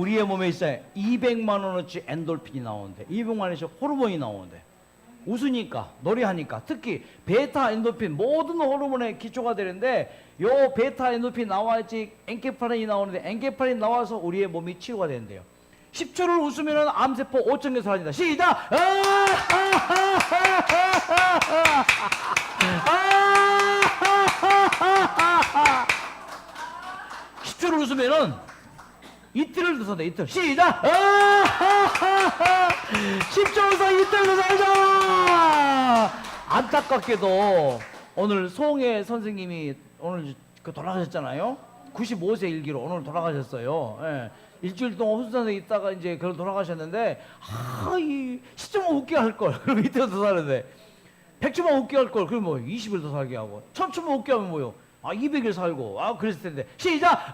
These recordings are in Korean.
우리의 몸에 있어요. 200만 원어치 엔돌핀이 나오는데, 200만 원어치 호르몬이 나오는데, 웃으니까, 노래하니까, 특히 베타 엔돌핀, 모든 호르몬의 기초가 되는데, 요 베타 엔돌핀 나와야지 엔케파린이 나오는데, 엔케파린 나와서 우리의 몸이 치료가 되는데요. 10초를 웃으면 암세포 5천 개 사라진다. 시작! 10초를 웃으면은 이틀을 더 산다. 이틀. 시작! 10초 웃어 이틀 더 살자! 안타깝게도 오늘 송혜 선생님이 오늘 돌아가셨잖아요. 95세 일기로 오늘 돌아가셨어요. 예. 일주일 동안 호수산에 있다가 이제 그걸 돌아가셨는데, 이 10초만 웃게 할 걸. 그럼 이틀 더 사는데, 100초만 웃게 할 걸. 그럼 뭐 20일 더 살게 하고, 1000초만 웃게 하면 뭐요? 200일 살고, 그랬을 텐데. 시작!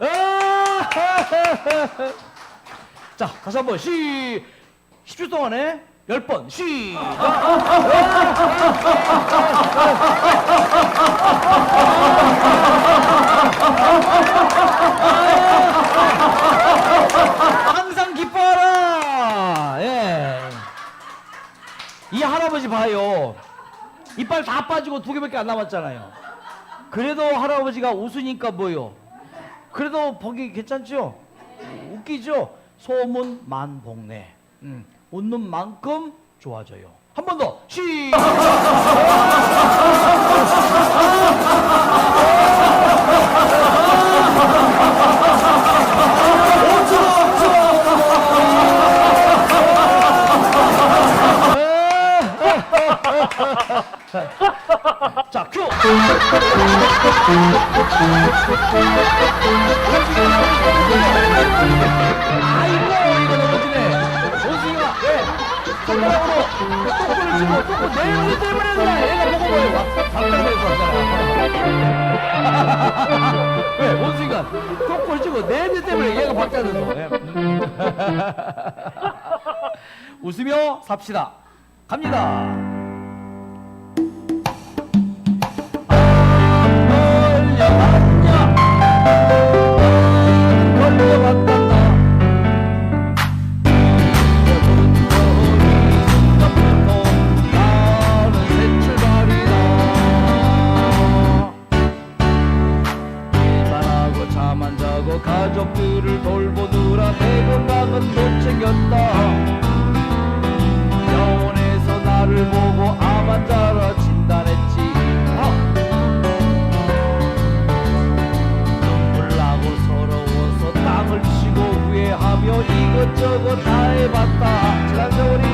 자, 다시 한 번. 10초 동안에 10번. 시작! 항상 기뻐하라! 예. 이 할아버지 봐요. 이빨 다 빠지고 2개밖에 안 남았잖아요. 그래도 할아버지가 웃으니까 뭐요? 그래도 보기 괜찮죠? 웃기죠? 소문 만복내. 웃는 만큼 좋아져요. 한 번 더. 시작! 자, 큐! 아이고, 이거 넘어지네. 원숭이가, 왜? 손가락으로 똥꼬를 치고, 똥꼬 내 눈이 때문에 그래. 얘가 보고 뭐예요? 박장대에서 왔잖아. 왜? 원숭이가 똥꼬를 치고 내 눈이 때문에 얘가 박장대에서. 웃으며 삽시다. 갑니다. 가족들을 돌보느라 내 건강은 못 챙겼다. 병원에서 나를 보고 암 환자라 진단했지. 눈물 나고 서러워서 땅을 치고 후회하며 이것저것 다 해봤다. 지난 세월이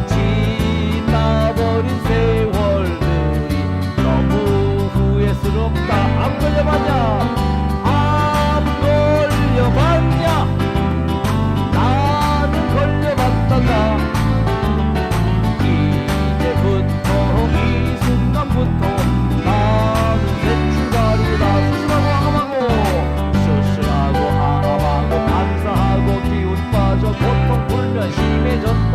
지나버린 세월들이 너무 후회스럽다. 안 걸려봤냐? 걸려봤냐? 나는 걸려봤단다. 이제부터 이 순간부터 나는 새출가루다. 수술하고 항암하고 반사하고 기운 빠져 고통 불면 심해졌다.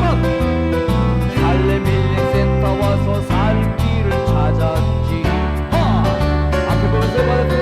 하지만 살레밀링센터 와서 살 길을 찾았지. 앞에 보면서 말했던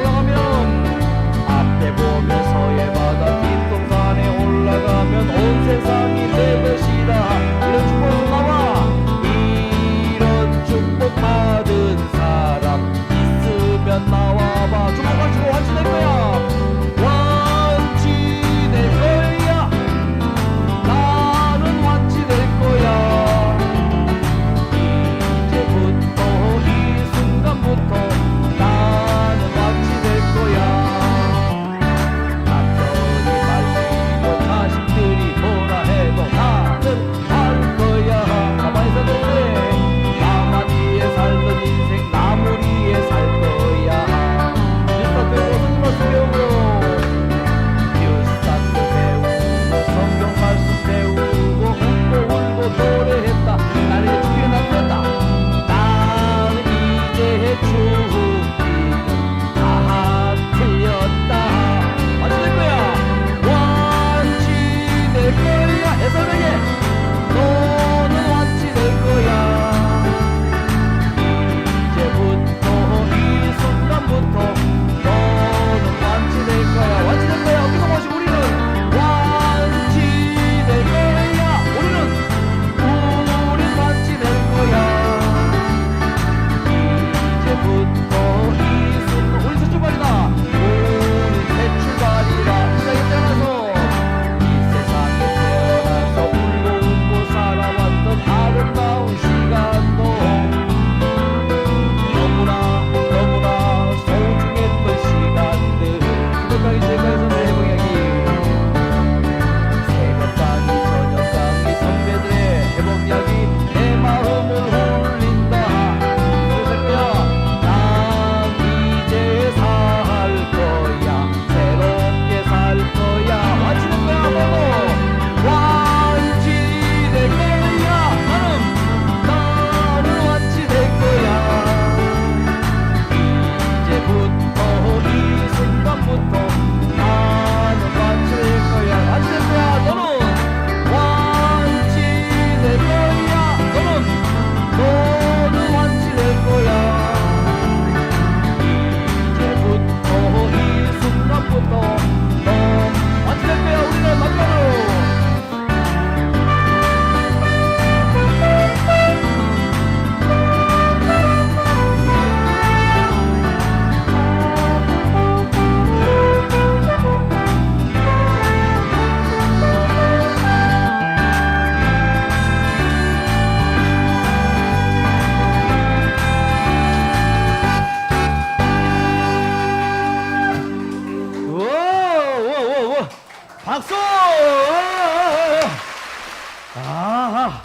아하.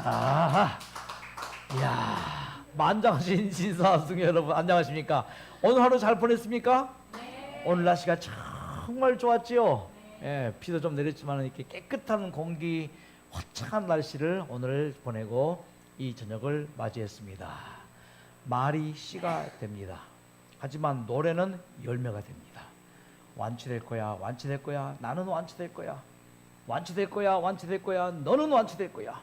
아하. 이야, 만장하신 신사숙녀 여러분, 안녕하십니까? 오늘 하루 잘 보냈습니까? 네. 오늘 날씨가 정말 좋았지요? 네. 예, 비도 좀 내렸지만 이렇게 깨끗한 공기, 화창한 날씨를 오늘 보내고 이 저녁을 맞이했습니다. 말이 씨가 됩니다. 하지만 노래는 열매가 됩니다. 완치될 거야, 완치될 거야, 나는 완치될 거야. 완치될 거야, 완치될 거야, 너는 완치될 거야.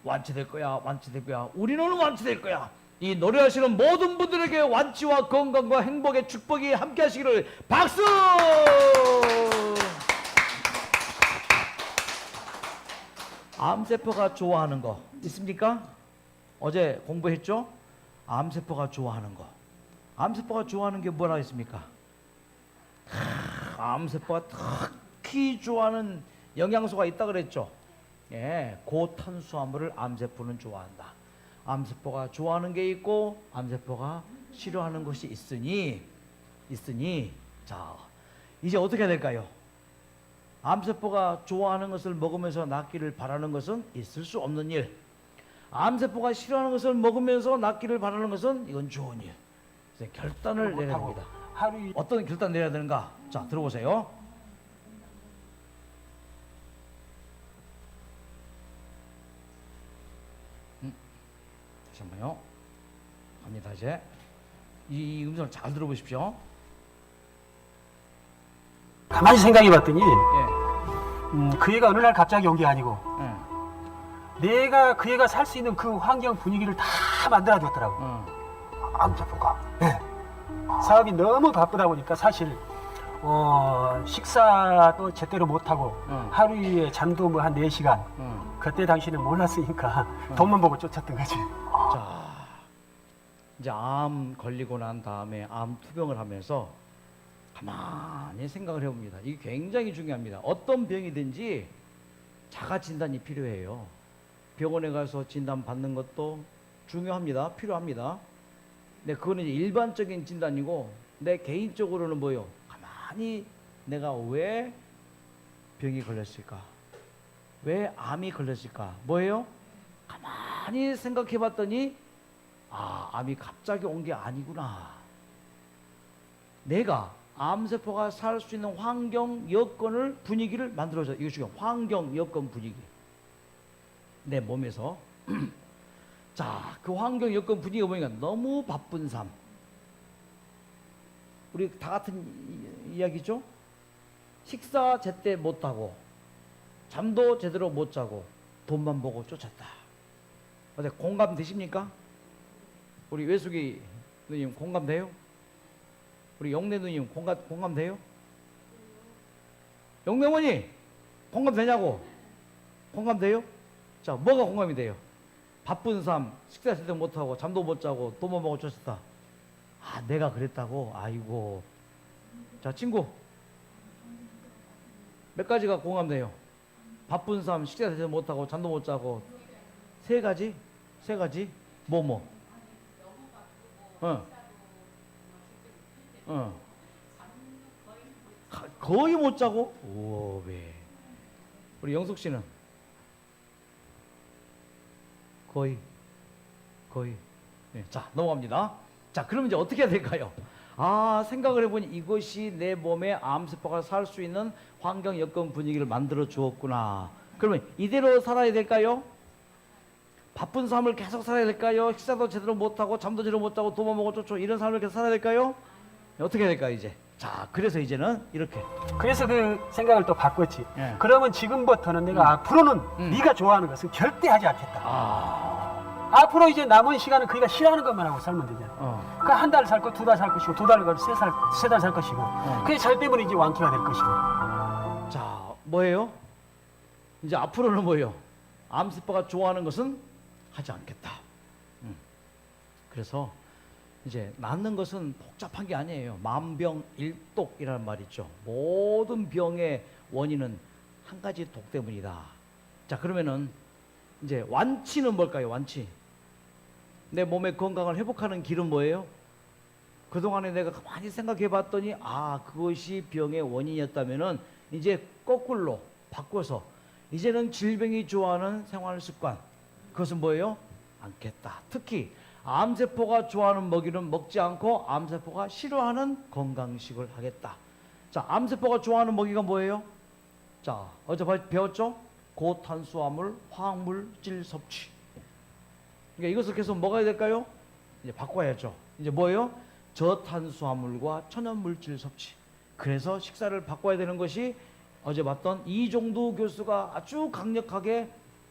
완치될 거야, 완치될 거야, 우리는 완치될 거야. 이 노래하시는 모든 분들에게 완치와 건강과 행복의 축복이 함께 하시기를 박수! 암세포가 좋아하는 거 있습니까? 어제 공부했죠? 암세포가 좋아하는 거. 암세포가 좋아하는 게 뭐라 했습니까? 암세포가 특히 좋아하는 영양소가 있다 그랬죠? 예, 고탄수화물을 암세포는 좋아한다. 암세포가 좋아하는 게 있고 암세포가 싫어하는 것이 있으니 자, 이제 어떻게 해야 될까요? 암세포가 좋아하는 것을 먹으면서 낫기를 바라는 것은 있을 수 없는 일. 암세포가 싫어하는 것을 먹으면서 낫기를 바라는 것은 이건 좋은 일. 그래서 결단을 내려야 됩니다. 어떤 결단 내려야 되는가? 자, 들어보세요. 다시 한번요. 갑니다. 이제 이 음성을 잘 들어보십시오. 가만히 생각해 봤더니 예. 그 애가 어느 날 갑자기 온 게 아니고 예. 내가 그 애가 살 수 있는 그 환경 분위기를 다 만들어 줬더라고. 암세포가. 네. 사업이 너무 바쁘다 보니까 사실 식사도 제대로 못하고 하루에 잠도 뭐 한 4시간 그때 당시는 몰랐으니까 돈만 보고 쫓았던 거지. 자, 이제 암 걸리고 난 다음에 암 투병을 하면서 가만히 생각을 해봅니다. 이게 굉장히 중요합니다. 어떤 병이든지 자가 진단이 필요해요. 병원에 가서 진단 받는 것도 중요합니다. 필요합니다. 근데 그거는 이제 일반적인 진단이고 내 개인적으로는 뭐요? 가만히 내가 왜 병이 걸렸을까? 왜 암이 걸렸을까? 뭐예요? 가만히 생각해 봤더니 암이 갑자기 온 게 아니구나. 내가 암세포가 살 수 있는 환경, 여건을, 분위기를 만들어줘. 이거 중요해요. 환경, 여건, 분위기. 내 몸에서. 자, 그 환경, 여건, 분위기가 보니까 너무 바쁜 삶. 우리 다 같은 이야기죠? 식사 제때 못하고, 잠도 제대로 못 자고, 돈만 보고 쫓았다. 어때, 공감 되십니까? 우리 외숙이 누님 공감돼요? 우리 영래 누님 공감돼요? 영래 어머니 공감되냐고? 공감돼요? 자, 뭐가 공감이 돼요? 바쁜 삶, 식사 제대로 못하고 잠도 못 자고 돈만 먹고 쫓았다. 내가 그랬다고? 아이고. 자, 친구 몇 가지가 공감돼요? 바쁜 삶, 식사 제대로 못하고 잠도 못 자고 세 가지? 뭐? 거의 못 자고? 우와, 왜? 우리 영숙 씨는? 거의. 네, 자, 넘어갑니다. 자, 그럼 이제 어떻게 해야 될까요? 생각을 해보니 이것이 내 몸에 암세포가 살 수 있는 환경, 여건, 분위기를 만들어 주었구나. 그러면 이대로 살아야 될까요? 바쁜 삶을 계속 살아야 될까요? 식사도 제대로 못하고 잠도 제대로 못 자고 돈만 먹고 쫓고 이런 삶을 계속 살아야 될까요? 어떻게 해야 될까요 이제? 자, 그래서 이제는 이렇게. 그래서 그 생각을 또 바꿨지. 예. 그러면 지금부터는 내가 앞으로는 네가 좋아하는 것은 절대 하지 않겠다. 앞으로 이제 남은 시간은 그가 싫어하는 것만 하고 살면 되잖아. 그 한 달 살 거, 2달 살 것이고, 2달 살, 3달 살 것이고. 그게 절 때문에 이제 완쾌가 될 것이고. 자, 뭐예요? 이제 앞으로는 뭐예요? 암세포가 좋아하는 것은 하지 않겠다. 그래서 이제 낫는 것은 복잡한 게 아니에요. 만병일독이라는 말이 있죠. 모든 병의 원인은 한 가지 독 때문이다. 자, 그러면은 이제 완치는 뭘까요? 완치. 내 몸의 건강을 회복하는 길은 뭐예요? 그동안에 내가 많이 생각해 봤더니 그것이 병의 원인이었다면은 이제 거꾸로 바꿔서 이제는 질병이 좋아하는 생활 습관, 그것은 뭐예요? 않겠다. 특히 암세포가 좋아하는 먹이는 먹지 않고 암세포가 싫어하는 건강식을 하겠다. 자, 암세포가 좋아하는 먹이가 뭐예요? 자, 어제 배웠죠? 고탄수화물, 화학물질 섭취. 그러니까 이것을 계속 먹어야 될까요? 이제 바꿔야죠. 이제 뭐예요? 저탄수화물과 천연물질 섭취. 그래서 식사를 바꿔야 되는 것이 어제 봤던 이종두 교수가 아주 강력하게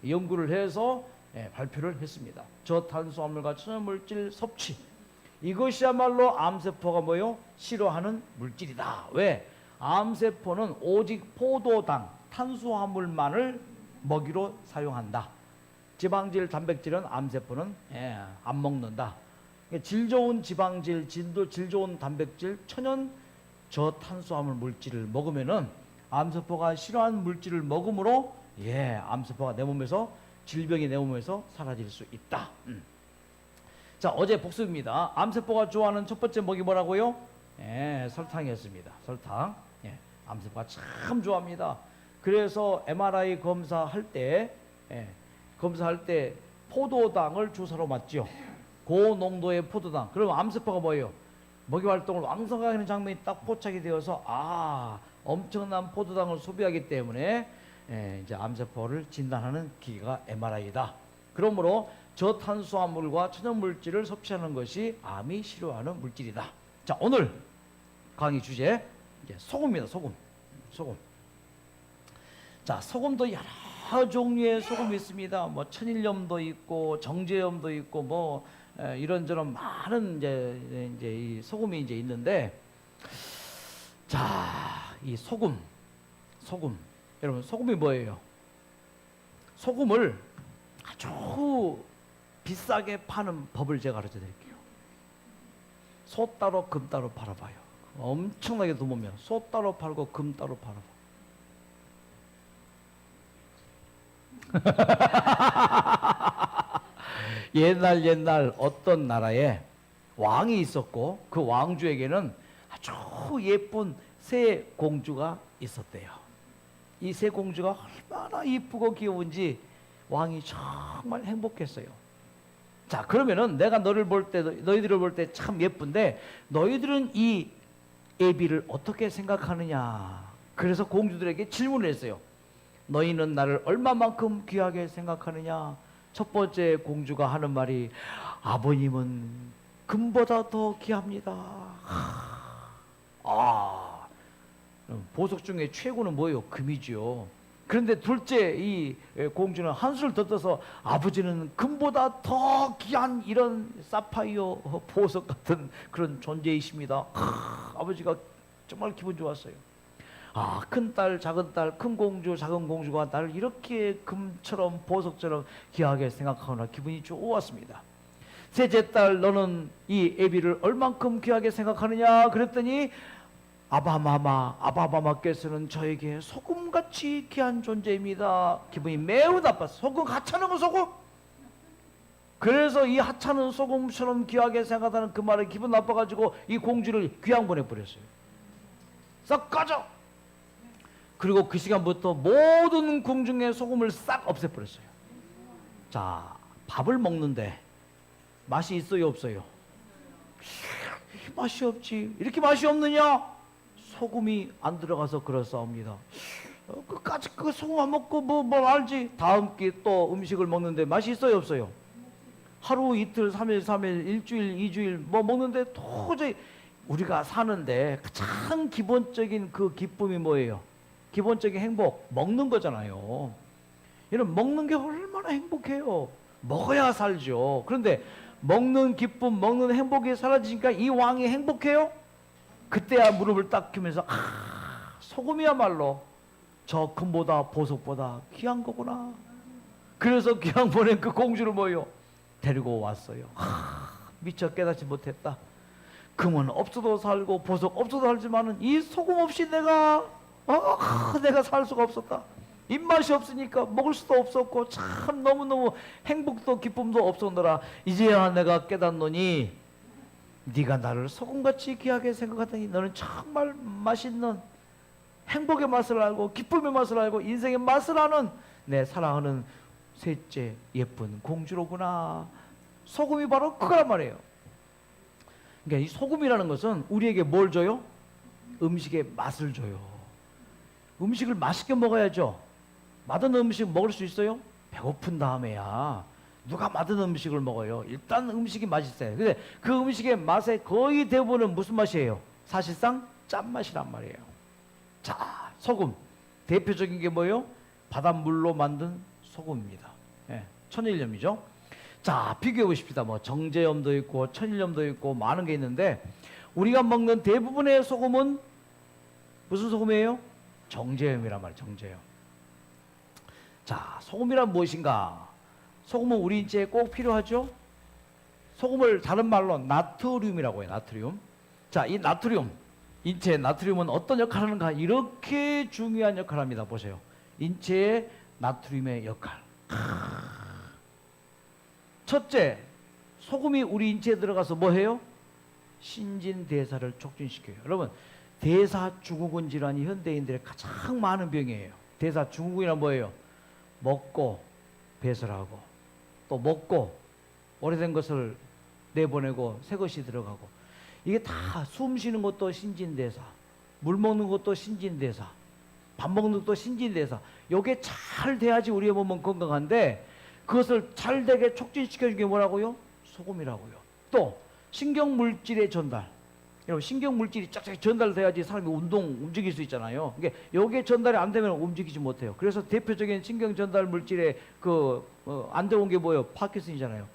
연구를 해서 발표를 했습니다. 저탄수화물과 천연물질 섭취. 이것이야말로 암세포가 뭐요? 싫어하는 물질이다. 왜? 암세포는 오직 포도당, 탄수화물만을 먹이로 사용한다. 지방질, 단백질은 암세포는 안 먹는다. 질 좋은 지방질, 질 좋은 단백질, 천연 저탄수화물 물질을 먹으면은 암세포가 싫어하는 물질을 먹으므로 암세포가 내 몸에서 질병이 내 몸에서 사라질 수 있다. 자, 어제 복습입니다. 암세포가 좋아하는 첫 번째 먹이 뭐라고요? 설탕이었습니다. 설탕. 암세포가 참 좋아합니다. 그래서 MRI 검사할 때 포도당을 주사로 맞죠. 고농도의 포도당. 그러면 암세포가 뭐예요? 먹이 활동을 왕성하게 하는 장면이 딱 포착이 되어서 엄청난 포도당을 소비하기 때문에 이제 암세포를 진단하는 기계가 MRI다. 그러므로 저탄수화물과 천연물질을 섭취하는 것이 암이 싫어하는 물질이다. 자, 오늘 강의 주제 이제 소금입니다. 소금. 자, 소금도 여러 종류의 소금이 있습니다. 뭐 천일염도 있고 정제염도 있고 뭐 이런저런 많은 이제 이 소금이 이제 있는데, 자, 이 소금 여러분, 소금이 뭐예요? 소금을 아주 비싸게 파는 법을 제가 가르쳐 드릴게요. 소 따로 금 따로 팔아봐요. 엄청나게 돈 모으면 소 따로 팔고 금 따로 팔아봐. 옛날 어떤 나라에 왕이 있었고 그 왕주에게는 아주 예쁜 새 공주가 있었대요. 이 새 공주가 얼마나 이쁘고 귀여운지 왕이 정말 행복했어요. 자, 그러면은 내가 너희들을 볼 때 참 예쁜데 너희들은 이 애비를 어떻게 생각하느냐. 그래서 공주들에게 질문을 했어요. 너희는 나를 얼마만큼 귀하게 생각하느냐. 첫 번째 공주가 하는 말이, 아버님은 금보다 더 귀합니다. 보석 중에 최고는 뭐예요? 금이죠. 그런데 둘째 이 공주는 한수를 더 떠서, 아버지는 금보다 더 귀한 이런 사파이어 보석 같은 그런 존재이십니다. 아버지가 정말 기분 좋았어요. 큰 딸, 작은 딸, 큰 공주, 작은 공주가 나를 이렇게 금처럼 보석처럼 귀하게 생각하거나 기분이 좋았습니다. 셋째 딸, 너는 이 애비를 얼만큼 귀하게 생각하느냐 그랬더니, 아바마마께서는 저에게 소금같이 귀한 존재입니다. 기분이 매우 나빴어. 소금 하찮은 거 소금. 그래서 이 하찮은 소금처럼 귀하게 생각하는 그 말에 기분 나빠가지고 이 공주를 귀양 보내버렸어요. 싹 꺼져. 그리고 그 시간부터 모든 궁중의 소금을 싹 없애버렸어요. 자, 밥을 먹는데 맛이 있어요, 없어요? 맛이 없지. 이렇게 맛이 없느냐? 소금이 안 들어가서 그렇사옵니다. 끝까지 그 소금 안 먹고 뭘 알지? 다음 끼 또 음식을 먹는데 맛이 있어요, 없어요? 하루, 이틀, 3일, 일주일, 2주일 뭐 먹는데 도저히, 우리가 사는데 가장 기본적인 그 기쁨이 뭐예요? 기본적인 행복, 먹는 거잖아요. 이런 먹는 게 얼마나 행복해요. 먹어야 살죠. 그런데 먹는 기쁨, 먹는 행복이 사라지니까 이 왕이 행복해요? 그때야 무릎을 딱 펴면서, 소금이야말로 저 금보다 보석보다 귀한 거구나. 그래서 귀양 보낸 그 공주를 뭐요? 데리고 왔어요. 미처 깨닫지 못했다. 금은 없어도 살고 보석 없어도 살지만은 이 소금 없이 내가 살 수가 없었다. 입맛이 없으니까 먹을 수도 없었고 참 너무너무 행복도 기쁨도 없었노라. 이제야 내가 깨닫노니 네가 나를 소금같이 귀하게 생각하더니 너는 정말 맛있는 행복의 맛을 알고 기쁨의 맛을 알고 인생의 맛을 아는 내 사랑하는 셋째 예쁜 공주로구나. 소금이 바로 그거란 말이에요. 그러니까 이 소금이라는 것은 우리에게 뭘 줘요? 음식의 맛을 줘요. 음식을 맛있게 먹어야죠. 맛없는 음식 먹을 수 있어요? 배고픈 다음에야. 누가 맛없는 음식을 먹어요? 일단 음식이 맛있어요. 근데 그 음식의 맛의 거의 대부분은 무슨 맛이에요? 사실상 짠맛이란 말이에요. 자, 소금. 대표적인 게 뭐예요? 바닷물로 만든 소금입니다. 예, 천일염이죠. 자, 비교해 보십시다. 뭐 정제염도 있고 천일염도 있고 많은 게 있는데 우리가 먹는 대부분의 소금은 무슨 소금이에요? 정제염이란 말이에요. 정제염. 자, 소금이란 무엇인가? 소금은 우리 인체에 꼭 필요하죠? 소금을 다른 말로 나트륨이라고 해요. 나트륨. 자, 이 나트륨, 인체의 나트륨은 어떤 역할을 하는가? 이렇게 중요한 역할을 합니다. 보세요. 인체의 나트륨의 역할. 첫째, 소금이 우리 인체에 들어가서 뭐 해요? 신진대사를 촉진시켜요. 여러분, 대사증후군 질환이 현대인들의 가장 많은 병이에요. 대사증후군이란 뭐예요? 먹고 배설하고 또 먹고 오래된 것을 내보내고 새 것이 들어가고 이게 다 숨 쉬는 것도 신진대사, 물 먹는 것도 신진대사, 밥 먹는 것도 신진대사. 요게 잘 돼야지 우리의 몸은 건강한데 그것을 잘 되게 촉진시켜주는 게 뭐라고요? 소금이라고요. 또 신경물질의 전달. 여러분, 신경물질이 쫙쫙 전달돼야지 사람이 움직일 수 있잖아요. 이게 요게 전달이 안 되면 움직이지 못해요. 그래서 대표적인 신경 전달 물질의 안 좋은 게 뭐예요? 파킨슨이잖아요.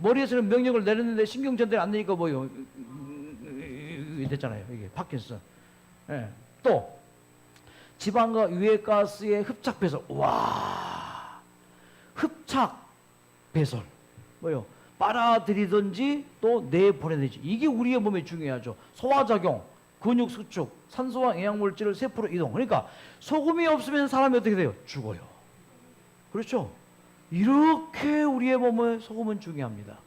머리에서는 명령을 내렸는데 신경 전달이 안 되니까 뭐예요? 됐잖아요. 이게 파킨슨. 예. 또 지방과 유해가스의 흡착 배설. 와, 흡착 배설. 뭐요? 빨아들이든지 또 내보내든지. 이게 우리의 몸에 중요하죠. 소화작용, 근육 수축, 산소와 영양물질을 세포로 이동. 그러니까 소금이 없으면 사람이 어떻게 돼요? 죽어요. 그렇죠? 이렇게 우리의 몸에 소금은 중요합니다.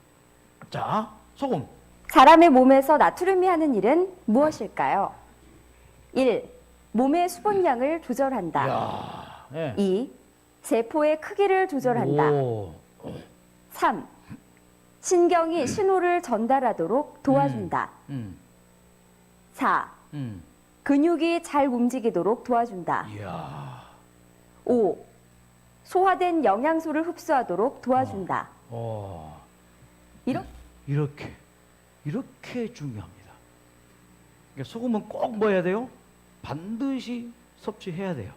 자, 소금. 사람의 몸에서 나트륨이 하는 일은 무엇일까요? 1. 몸의 수분량을 조절한다. 이야, 예. 2. 세포의 크기를 조절한다. 오. 3. 신경이 신호를 전달하도록 도와준다. 4. 근육이 잘 움직이도록 도와준다. 이야. 5. 소화된 영양소를 흡수하도록 도와준다. 이렇게 중요합니다. 그러니까 소금은 꼭 뭐 해야 돼요? 반드시 섭취해야 돼요.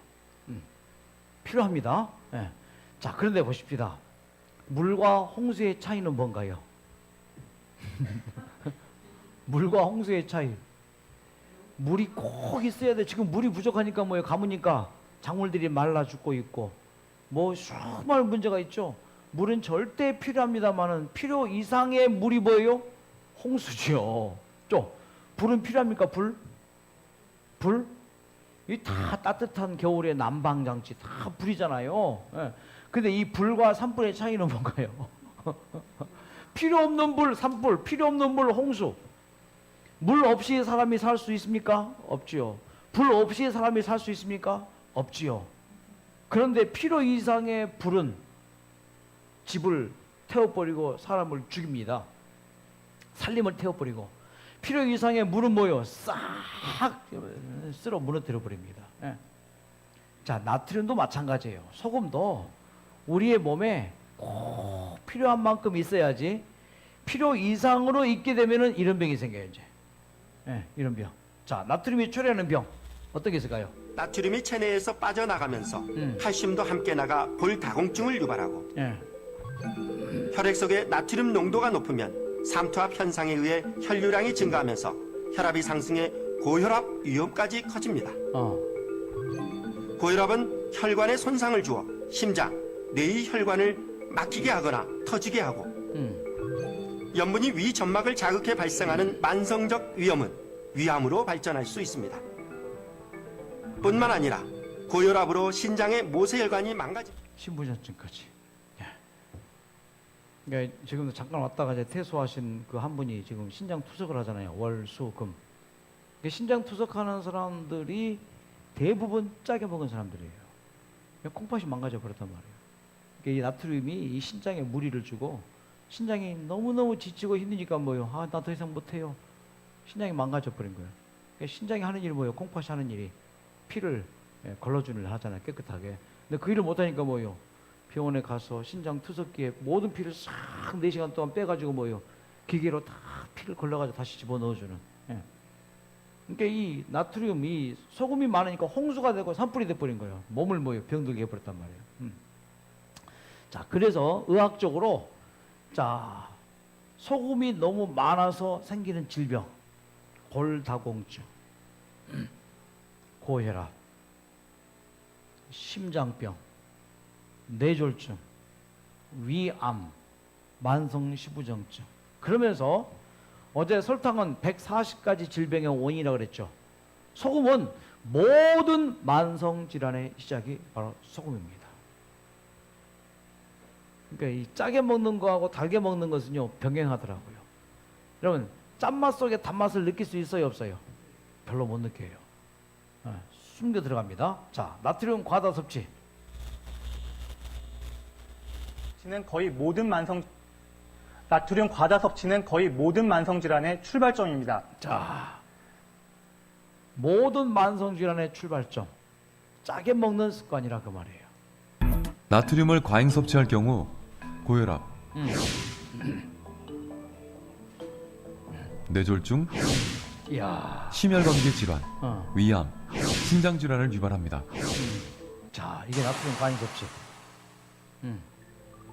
필요합니다. 예. 자, 그런데 보십시다. 물과 홍수의 차이는 뭔가요? 물과 홍수의 차이. 물이 꼭 있어야 돼. 지금 물이 부족하니까 뭐예요? 가무니까 작물들이 말라 죽고 있고 뭐 수많은 문제가 있죠. 물은 절대 필요합니다만은 필요 이상의 물이 뭐예요? 홍수지요. 또 불은 필요합니까? 불? 이 다 따뜻한 겨울에 난방장치 다 불이잖아요. 예. 근데 이 불과 산불의 차이는 뭔가요? 필요 없는 불, 산불, 필요 없는 물, 홍수. 물 없이 사람이 살 수 있습니까? 없지요. 불 없이 사람이 살 수 있습니까? 없지요. 그런데 필요 이상의 불은 집을 태워버리고 사람을 죽입니다. 살림을 태워버리고. 필요 이상의 물은 뭐요? 싹 쓸어 무너뜨려 버립니다. 예. 자, 나트륨도 마찬가지예요. 소금도 우리의 몸에 꼭 필요한 만큼 있어야지 필요 이상으로 있게 되면은 이런 병이 생겨요, 이제. 예, 이런 병. 자, 나트륨이 초래하는 병. 어떤 게 있을까요? 나트륨이 체내에서 빠져나가면서 칼슘도 함께 나가 골다공증을 유발하고 예. 혈액 속에 나트륨 농도가 높으면 삼투압 현상에 의해 혈류량이 증가하면서 혈압이 상승해 고혈압 위험까지 커집니다. 고혈압은 혈관에 손상을 주어 심장, 뇌의 혈관을 막히게 하거나 터지게 하고 염분이 위 점막을 자극해 발생하는 만성적 위염은 위암으로 발전할 수 있습니다. 뿐만 아니라 고혈압으로 신장의 모세혈관이 망가집니다. 신부전증까지. 예. 그러니까 지금도 잠깐 왔다가 이제 퇴소하신 그 한 분이 지금 신장 투석을 하잖아요. 월, 수, 금. 신장 투석하는 사람들이 대부분 짜게 먹은 사람들이에요. 콩팥이 망가져 버렸단 말이에요. 그러니까 이 나트륨이 이 신장에 무리를 주고 신장이 너무너무 지치고 힘드니까 뭐요? 아, 나 더 이상 못해요. 신장이 망가져 버린 거예요. 그러니까 신장이 하는 일이 뭐예요? 콩팥이 하는 일이 피를 걸러주는 일 하잖아요. 깨끗하게. 근데 그 일을 못하니까 뭐예요? 병원에 가서 신장 투석기에 모든 피를 싹 4시간 동안 빼가지고 뭐예요? 기계로 다 피를 걸러가지고 다시 집어넣어주는. 예. 그러니까 이 나트륨, 이 소금이 많으니까 홍수가 되고 산불이 돼버린 거예요. 몸을 뭐예요? 병들게 해버렸단 말이에요. 자, 그래서 의학적으로 자, 소금이 너무 많아서 생기는 질병, 골다공증, 고혈압, 심장병, 뇌졸중, 위암, 만성시부정증. 그러면서 어제 설탕은 140가지 질병의 원인이라고 그랬죠. 소금은 모든 만성질환의 시작이 바로 소금입니다. 그러니까 이 짜게 먹는 거하고 달게 먹는 것은요, 병행하더라고요. 여러분, 짠맛 속에 단맛을 느낄 수 있어요, 없어요? 별로 못 느껴요. 숨겨 들어갑니다. 자, 나트륨 과다 섭취. 나트륨 과다 섭취는 거의 모든 만성 질환의 출발점입니다. 자, 모든 만성질환의 출발점. 짜게 먹는 습관이라 그 말이에요. 나트륨을 과잉 섭취할 경우 고혈압, 뇌졸중, 이야, 심혈관계 질환, 어. 위암, 신장 질환을 유발합니다. 자, 이게 나트륨 과잉 섭취.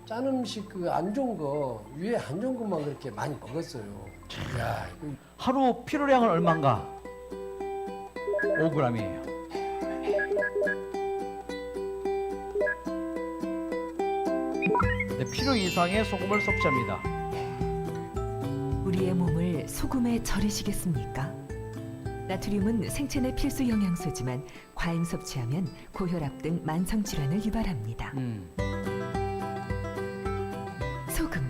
짠 음식 그 안 좋은 거 위에 안 좋은 것만 그렇게 많이 먹었어요. 야, 이거 하루 필요량은 얼마인가? 5g이에요. 네, 필요 이상의 소금을 섭취합니다. 우리의 몸을 소금에 절이시겠습니까? 나트륨은 생체 내 필수 영양소지만 과잉 섭취하면 고혈압 등 만성 질환을 유발합니다. 소금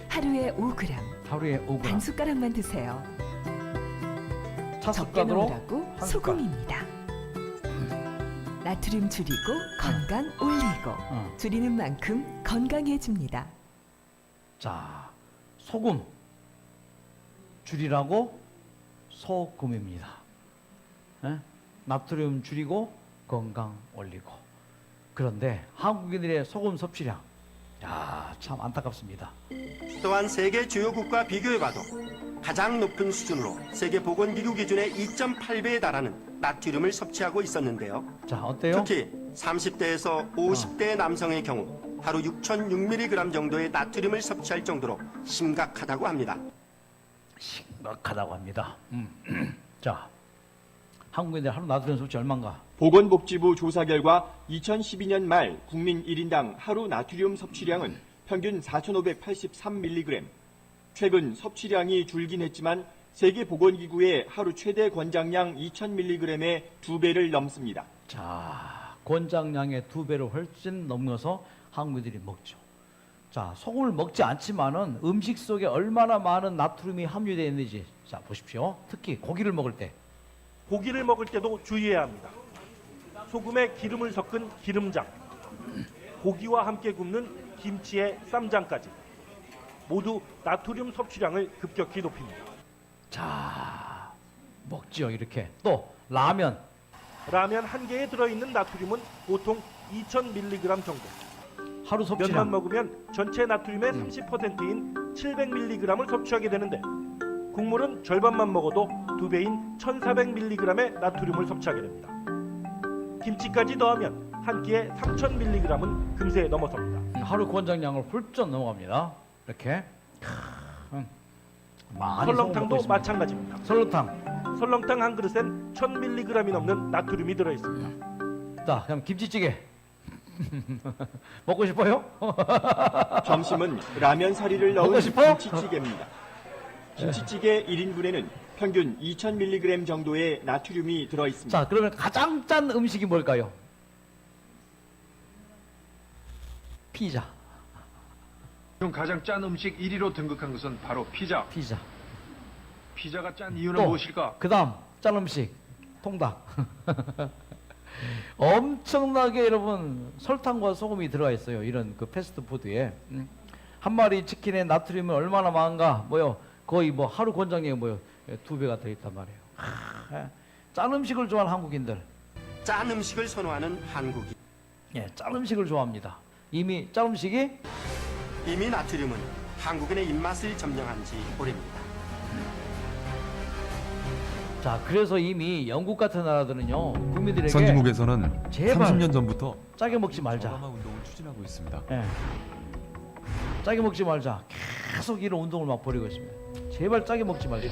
하루에 5g, 하루에 5g. 반 숟가락만 드세요. 차 적게 숟가락으로 넣으라고 한 숟갈. 소금입니다. 나트륨 줄이고 건강 올리고 줄이는 만큼 건강해집니다. 자, 소금 줄이라고 소금입니다. 예? 나트륨 줄이고 건강 올리고. 그런데 한국인들의 소금 섭취량, 야, 참 안타깝습니다. 또한 세계 주요 국가 비교해봐도 가장 높은 수준으로 세계보건기구 기준의 2.8배에 달하는 나트륨을 섭취하고 있었는데요. 자, 어때요? 특히 30대에서 50대 남성의 경우 하루 6,006mg 정도의 나트륨을 섭취할 정도로 심각하다고 합니다. 심각하다고 합니다. 자, 한국인들 하루 나트륨 섭취 얼마인가? 보건복지부 조사 결과 2012년 말 국민 1인당 하루 나트륨 섭취량은 평균 4,583mg. 최근 섭취량이 줄긴 했지만 세계보건기구의 하루 최대 권장량 2,000mg의 2배를 넘습니다. 자, 권장량의 2배를 훨씬 넘어서 한국인들이 먹죠. 자, 소금을 먹지 않지만은 음식 속에 얼마나 많은 나트륨이 함유되어 있는지, 자, 보십시오. 특히 고기를 먹을 때. 고기를 먹을 때도 주의해야 합니다. 소금에 기름을 섞은 기름장, 고기와 함께 굽는 김치의 쌈장까지 모두 나트륨 섭취량을 급격히 높입니다. 자, 먹지요, 이렇게. 또 라면. 라면 한 개에 들어있는 나트륨은 보통 2,000mg 정도. 하루 면만 섭취량. 먹으면 전체 나트륨의 30%인 700mg을 섭취하게 되는데 국물은 절반만 먹어도 2배인 1,400mg의 나트륨을 섭취하게 됩니다. 김치까지 더하면 한 끼에 3,000mg은 금세 넘어섭니다. 하루 권장량을 훌쩍 넘어갑니다. 이렇게. 많이 설렁탕도 소금 먹고 마찬가지입니다. 있습니다. 설렁탕. 설렁탕 한 그릇엔 1,000mg이 넘는 나트륨이 들어있습니다. 자, 그럼 김치찌개. 먹고 싶어요? 점심은 라면 사리를 먹고 넣은 싶어? 김치찌개입니다. 김치찌개 1인분에는 평균 2,000mg 정도의 나트륨이 들어있습니다. 자, 그러면 가장 짠 음식이 뭘까요? 피자. 중 가장 짠 음식 1위로 등극한 것은 바로 피자. 피자. 피자가 짠 이유는 또, 무엇일까? 그 다음 짠 음식. 통닭. 엄청나게 여러분 설탕과 소금이 들어가 있어요. 이런 그 패스트푸드에. 한 마리 치킨에 나트륨이 얼마나 많은가? 뭐요? 거의 뭐 하루 권장량이 뭐요? 2배가 더 있단 말이에요. 짠 음식을 좋아하는 한국인들. 짠 음식을 선호하는 한국인. 예, 짠 음식을 좋아합니다. 이미 짠 음식이 이미 나트륨은 한국인의 입맛을 점령한 지 오래입니다. 자, 그래서 이미 영국 같은 나라들은요 국민들에게 선진국에서는 제발 30년 전부터 짜게 먹지 말자. 저감화 운동을 추진하고 있습니다. 예. 짜게 먹지 말자. 계속 이런 운동을 막 벌이고 있습니다. 제발 짜게 먹지 말자.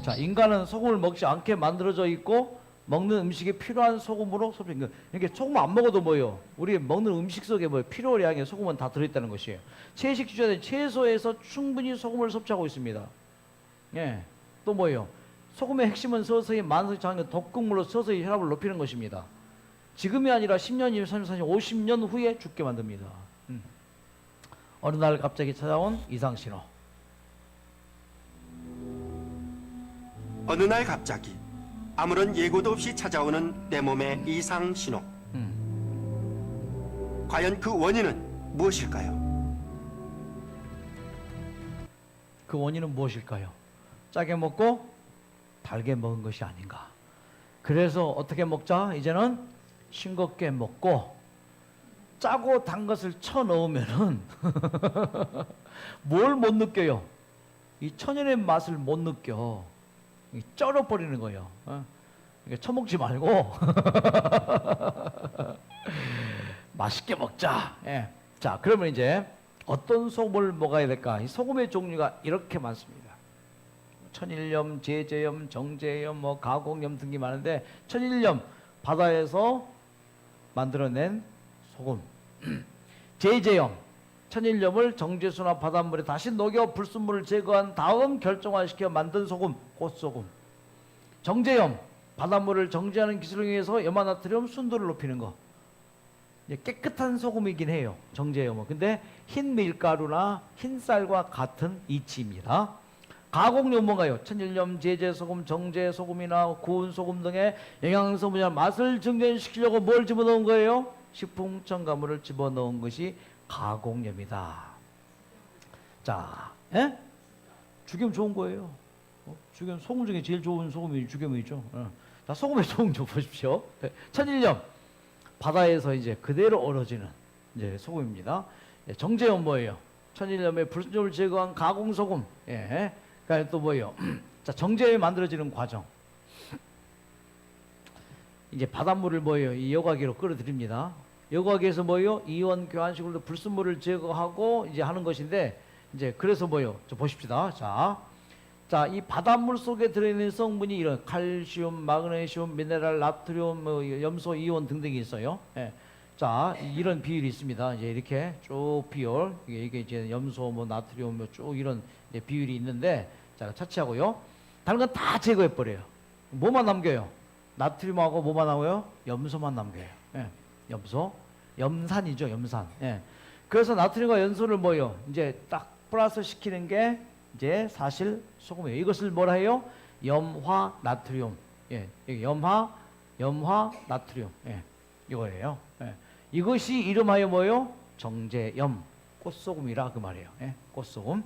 자, 인간은 소금을 먹지 않게 만들어져 있고 먹는 음식에 필요한 소금으로 섭취. 이렇게 소금 안 먹어도 뭐요? 우리 먹는 음식 속에 뭐 필요량의 소금은 다 들어있다는 것이에요. 채식 주자는 채소에서 충분히 소금을 섭취하고 있습니다. 예. 또 뭐예요? 소금의 핵심은 서서히 만성장애 독극물로 서서히 혈압을 높이는 것입니다. 지금이 아니라 10년, 20년, 30년, 40년, 50년 후에 죽게 만듭니다. 어느 날 갑자기 찾아온 이상신호. 어느 날 갑자기 아무런 예고도 없이 찾아오는 내 몸의 이상 신호. 과연 그 원인은 무엇일까요? 그 원인은 무엇일까요? 짜게 먹고 달게 먹은 것이 아닌가. 그래서 어떻게 먹자? 이제는 싱겁게 먹고 짜고 단 것을 쳐 넣으면은 뭘 못 느껴요? 이 천연의 맛을 못 느껴. 쩔어버리는 거예요. 그러니까 처먹지 말고 맛있게 먹자. 예. 자, 그러면 이제 어떤 소금을 먹어야 될까? 이 소금의 종류가 이렇게 많습니다. 천일염, 제제염, 정제염, 뭐 가공염 등이 많은데 천일염 바다에서 만들어낸 소금. 제제염 천일염을 정제수나 바닷물에 다시 녹여 불순물을 제거한 다음 결정화시켜 만든 소금, 꽃소금. 정제염 바닷물을 정제하는 기술을 이용해서 염화나트륨 순도를 높이는 거. 깨끗한 소금이긴 해요, 정제염은. 근데 흰 밀가루나 흰쌀과 같은 이치입니다. 가공염 뭔가요? 천일염, 제제소금, 정제소금이나 구운 소금 등의 영양성분이나 맛을 증진시키려고 뭘 집어넣은 거예요? 식품 첨가물을 집어넣은 것이 가공염이다. 자, 예? 죽염 좋은 거예요. 죽염, 소금 중에 제일 좋은 소금이 죽염이죠. 자, 소금의 소금 좀 보십시오. 천일염 바다에서 이제 그대로 얼어지는 이제 소금입니다. 정제염 뭐예요? 천일염의 불순물을 제거한 가공소금. 예. 그러니까 또 뭐예요? 자, 정제염이 만들어지는 과정. 이제 바닷물을 뭐예요? 이 여과기로 끌어들입니다. 여과기에서 뭐예요? 이온 교환식으로 불순물을 제거하고 이제 하는 것인데, 이제 그래서 뭐예요? 저 보십시다. 자, 이 바닷물 속에 들어있는 성분이 이런 칼슘, 마그네슘, 미네랄, 나트륨, 뭐 염소, 이온 등등이 있어요. 예. 자, 이런 비율이 있습니다. 이제 이렇게 쭉 비율, 이게 이제 염소, 뭐 나트륨, 뭐 쭉 이런 이제 비율이 있는데, 자, 차치하고요. 다른 건 다 제거해 버려요. 뭐만 남겨요? 나트륨하고 뭐만 남아요? 염소만 남겨요. 예. 염소, 염산이죠, 염산. 예. 그래서 나트륨과 염소를 뭐요? 이제 딱 플러스 시키는 게 이제 사실 소금이에요. 이것을 뭐라 해요? 염화 나트륨. 예. 염화 나트륨. 예. 이거예요. 예. 이것이 이름하여 뭐요? 정제염, 꽃소금이라 그 말이에요. 예. 꽃소금.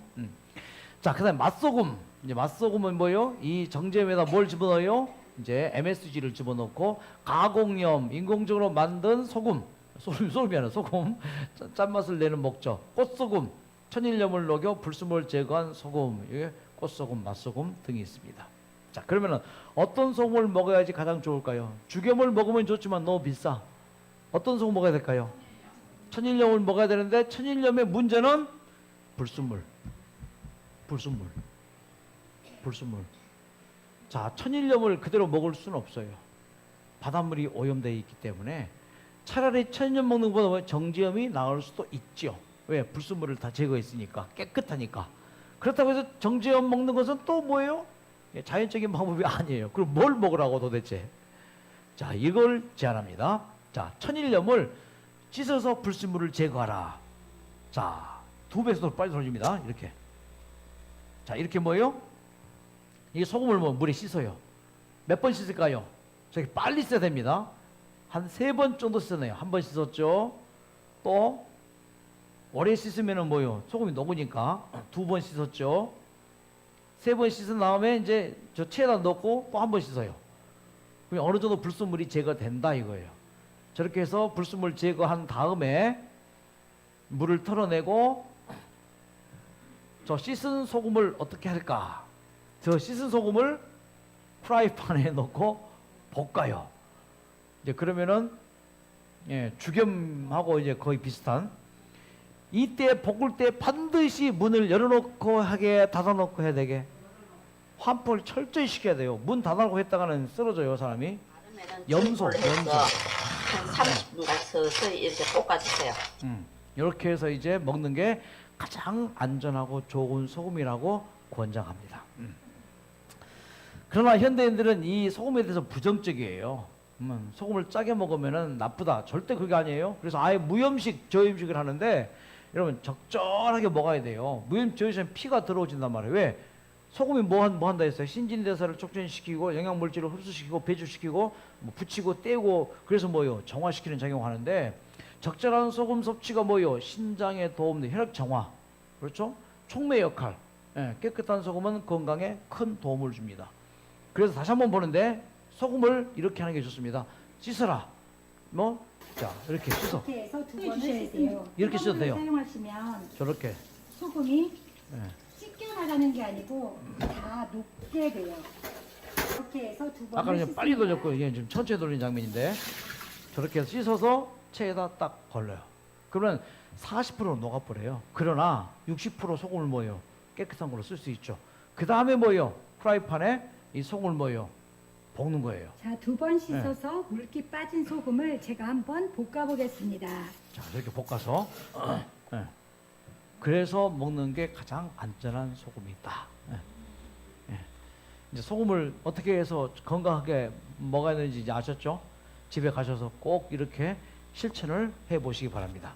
자, 그다음 맛소금. 이제 맛소금은 뭐요? 이 정제염에다 뭘 집어넣어요? 이제 MSG를 집어넣고 가공염, 인공적으로 만든 소금, 소금이 아니라 소금, 짠맛을 내는 목적, 꽃소금, 천일염을 녹여 불순물을 제거한 소금, 이게 꽃소금, 맛소금 등이 있습니다. 자, 그러면은 어떤 소금을 먹어야지 가장 좋을까요? 죽염을 먹으면 좋지만 너무 비싸. 어떤 소금 먹어야 될까요? 천일염을 먹어야 되는데 천일염의 문제는 불순물. 자, 천일염을 그대로 먹을 수는 없어요. 바닷물이 오염되어 있기 때문에 차라리 천일염 먹는 것보다 정제염이 나을 수도 있죠. 왜? 불순물을 다 제거했으니까, 깨끗하니까. 그렇다고 해서 정제염 먹는 것은 또 뭐예요? 자연적인 방법이 아니에요. 그럼 뭘 먹으라고 도대체? 자, 이걸 제안합니다. 자, 천일염을 씻어서 불순물을 제거하라. 자, 2배속으로 빨리 돌립니다. 이렇게. 자, 이렇게 뭐예요? 이 소금을 뭐 물에 씻어요. 몇 번 씻을까요? 저기 빨리 써야 됩니다. 한 3번 정도 씻어내요. 한 번 씻었죠. 또 오래 씻으면은 뭐요? 소금이 녹으니까 2번 씻었죠. 3번 씻은 다음에 이제 저 체에다 넣고 또 한 번 씻어요. 그럼 어느 정도 불순물이 제거된다 이거예요. 저렇게 해서 불순물 제거한 다음에 물을 털어내고 저 씻은 소금을 어떻게 할까? 저 씻은 소금을 프라이팬에 넣고 볶아요. 이제 그러면은 죽염하고 이제 거의 비슷한. 이때 볶을 때 반드시 문을 열어놓고 하게 닫아놓고 해야 되게 환풍을 철저히 시켜야 돼요. 문 닫아놓고 했다가는 쓰러져요 사람이. 염소. 한 30분간 서서히 이렇게 볶아주세요. 이렇게 해서 이제 먹는 게 가장 안전하고 좋은 소금이라고 권장합니다. 그러나 현대인들은 이 소금에 대해서 부정적이에요. 소금을 짜게 먹으면 나쁘다. 절대 그게 아니에요. 그래서 아예 무염식, 저염식을 하는데 여러분 적절하게 먹어야 돼요. 무염, 저염식은 피가 들어오진단 말이에요. 왜? 소금이 뭐 한다 했어요? 신진대사를 촉진시키고 영양물질을 흡수시키고 배출시키고 뭐 붙이고 떼고 그래서 뭐요? 정화시키는 작용하는데 적절한 소금 섭취가 뭐요? 신장에 도움돼 혈액 정화, 그렇죠? 촉매 역할. 깨끗한 소금은 건강에 큰 도움을 줍니다. 그래서 다시 한번 보는데 소금을 이렇게 하는 게 좋습니다. 씻어라. 자 이렇게 씻어. 이렇게 해서 2번을 씻어야 돼요. 이렇게 씻어도 돼요. 사용하시면 저렇게. 소금이 씻겨 나가는 게 아니고 다 녹게 돼요. 이렇게 해서 2번을 아까 그냥 빨리 돌렸고 이게 지금 천천히 돌린 장면인데 저렇게 해서 씻어서 체에다 딱 걸러요. 그러면 40%는 녹아버려요. 그러나 60% 소금을 뭐예요? 깨끗한 걸로 쓸 수 있죠. 그 다음에 뭐예요? 프라이팬에 이 소금을 뭐예요? 볶는 거예요. 자, 2번 씻어서 물기 빠진 소금을 제가 한번 볶아 보겠습니다. 자, 이렇게 볶아서 그래서 먹는 게 가장 안전한 소금이다. 이제 소금을 어떻게 해서 건강하게 먹어야 되는지 이제 아셨죠? 집에 가셔서 꼭 이렇게 실천을 해보시기 바랍니다.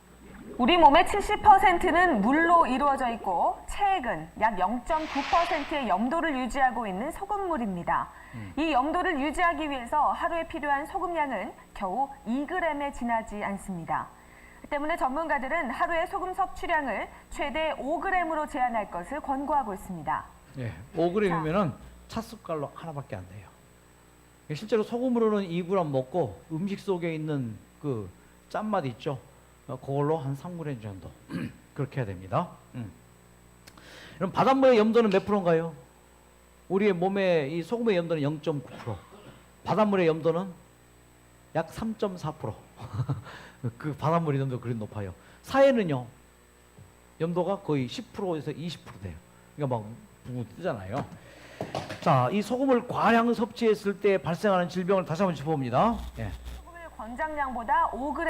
우리 몸의 70%는 물로 이루어져 있고 체액은 약 0.9%의 염도를 유지하고 있는 소금물입니다. 이 염도를 유지하기 위해서 하루에 필요한 소금량은 겨우 2g에 지나지 않습니다. 때문에 전문가들은 하루의 소금 섭취량을 최대 5g으로 제한할 것을 권고하고 있습니다. 5g이면은 찻숟갈로 하나밖에 안 돼요. 실제로 소금으로는 2g 먹고 음식 속에 있는 그 짠맛 있죠? 그걸로 한 3g 정도 그렇게 해야 됩니다. 그럼 바닷물의 염도는 몇 프로인가요? 우리의 몸에 이 소금의 염도는 0.9%, 바닷물의 염도는 약 3.4%. 그 바닷물의 염도 그리 높아요. 사해는요 염도가 거의 10%에서 20% 돼요. 그러니까 막 붕 뜨잖아요. 자, 이 소금을 과량 섭취했을 때 발생하는 질병을 다시 한번 짚어봅니다. 소금을 권장량보다 5g,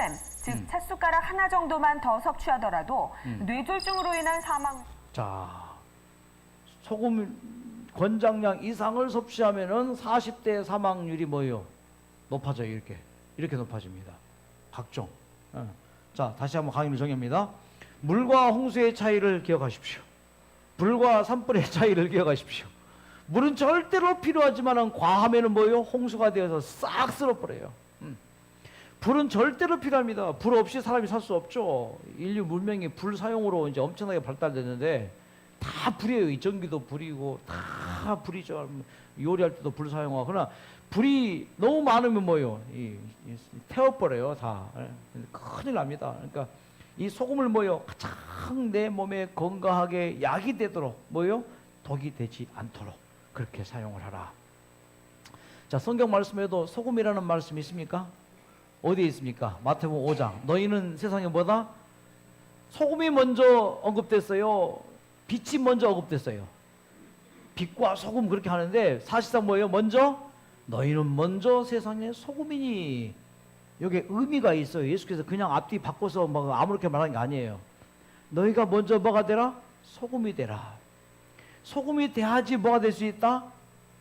즉 찻숟가락 하나 정도만 더 섭취하더라도 뇌졸중으로 인한 사망. 자, 소금 권장량 이상을 섭취하면은 40대 사망률이 뭐예요? 높아져요. 이렇게 높아집니다. 각종. 자, 다시 한번 강의를 정의합니다. 물과 홍수의 차이를 기억하십시오. 불과 산불의 차이를 기억하십시오. 물은 절대로 필요하지만은 과하면은 뭐예요? 홍수가 되어서 싹 쓸어버려요. 불은 절대로 필요합니다. 불 없이 사람이 살 수 없죠. 인류 문명이 불 사용으로 이제 엄청나게 발달됐는데 다 불이에요. 이 전기도 불이고 다 불이죠. 요리할 때도 불 사용하고. 그러나 불이 너무 많으면 뭐예요? 태워버려요. 다. 큰일 납니다. 그러니까 이 소금을 뭐예요? 가장 내 몸에 건강하게 약이 되도록 뭐예요? 독이 되지 않도록 그렇게 사용을 하라. 자, 성경 말씀에도 소금이라는 말씀이 있습니까? 어디에 있습니까? 마태복음 5장. 너희는 세상에 뭐다? 소금이 먼저 언급됐어요. 빛이 먼저 언급됐어요. 빛과 소금 그렇게 하는데 사실상 뭐예요? 먼저 너희는 먼저 세상의 소금이니. 여기에 의미가 있어요. 예수께서 그냥 앞뒤 바꿔서 막 아무렇게 말하는 게 아니에요. 너희가 먼저 뭐가 되라? 소금이 되라. 소금이 돼야지 뭐가 될 수 있다?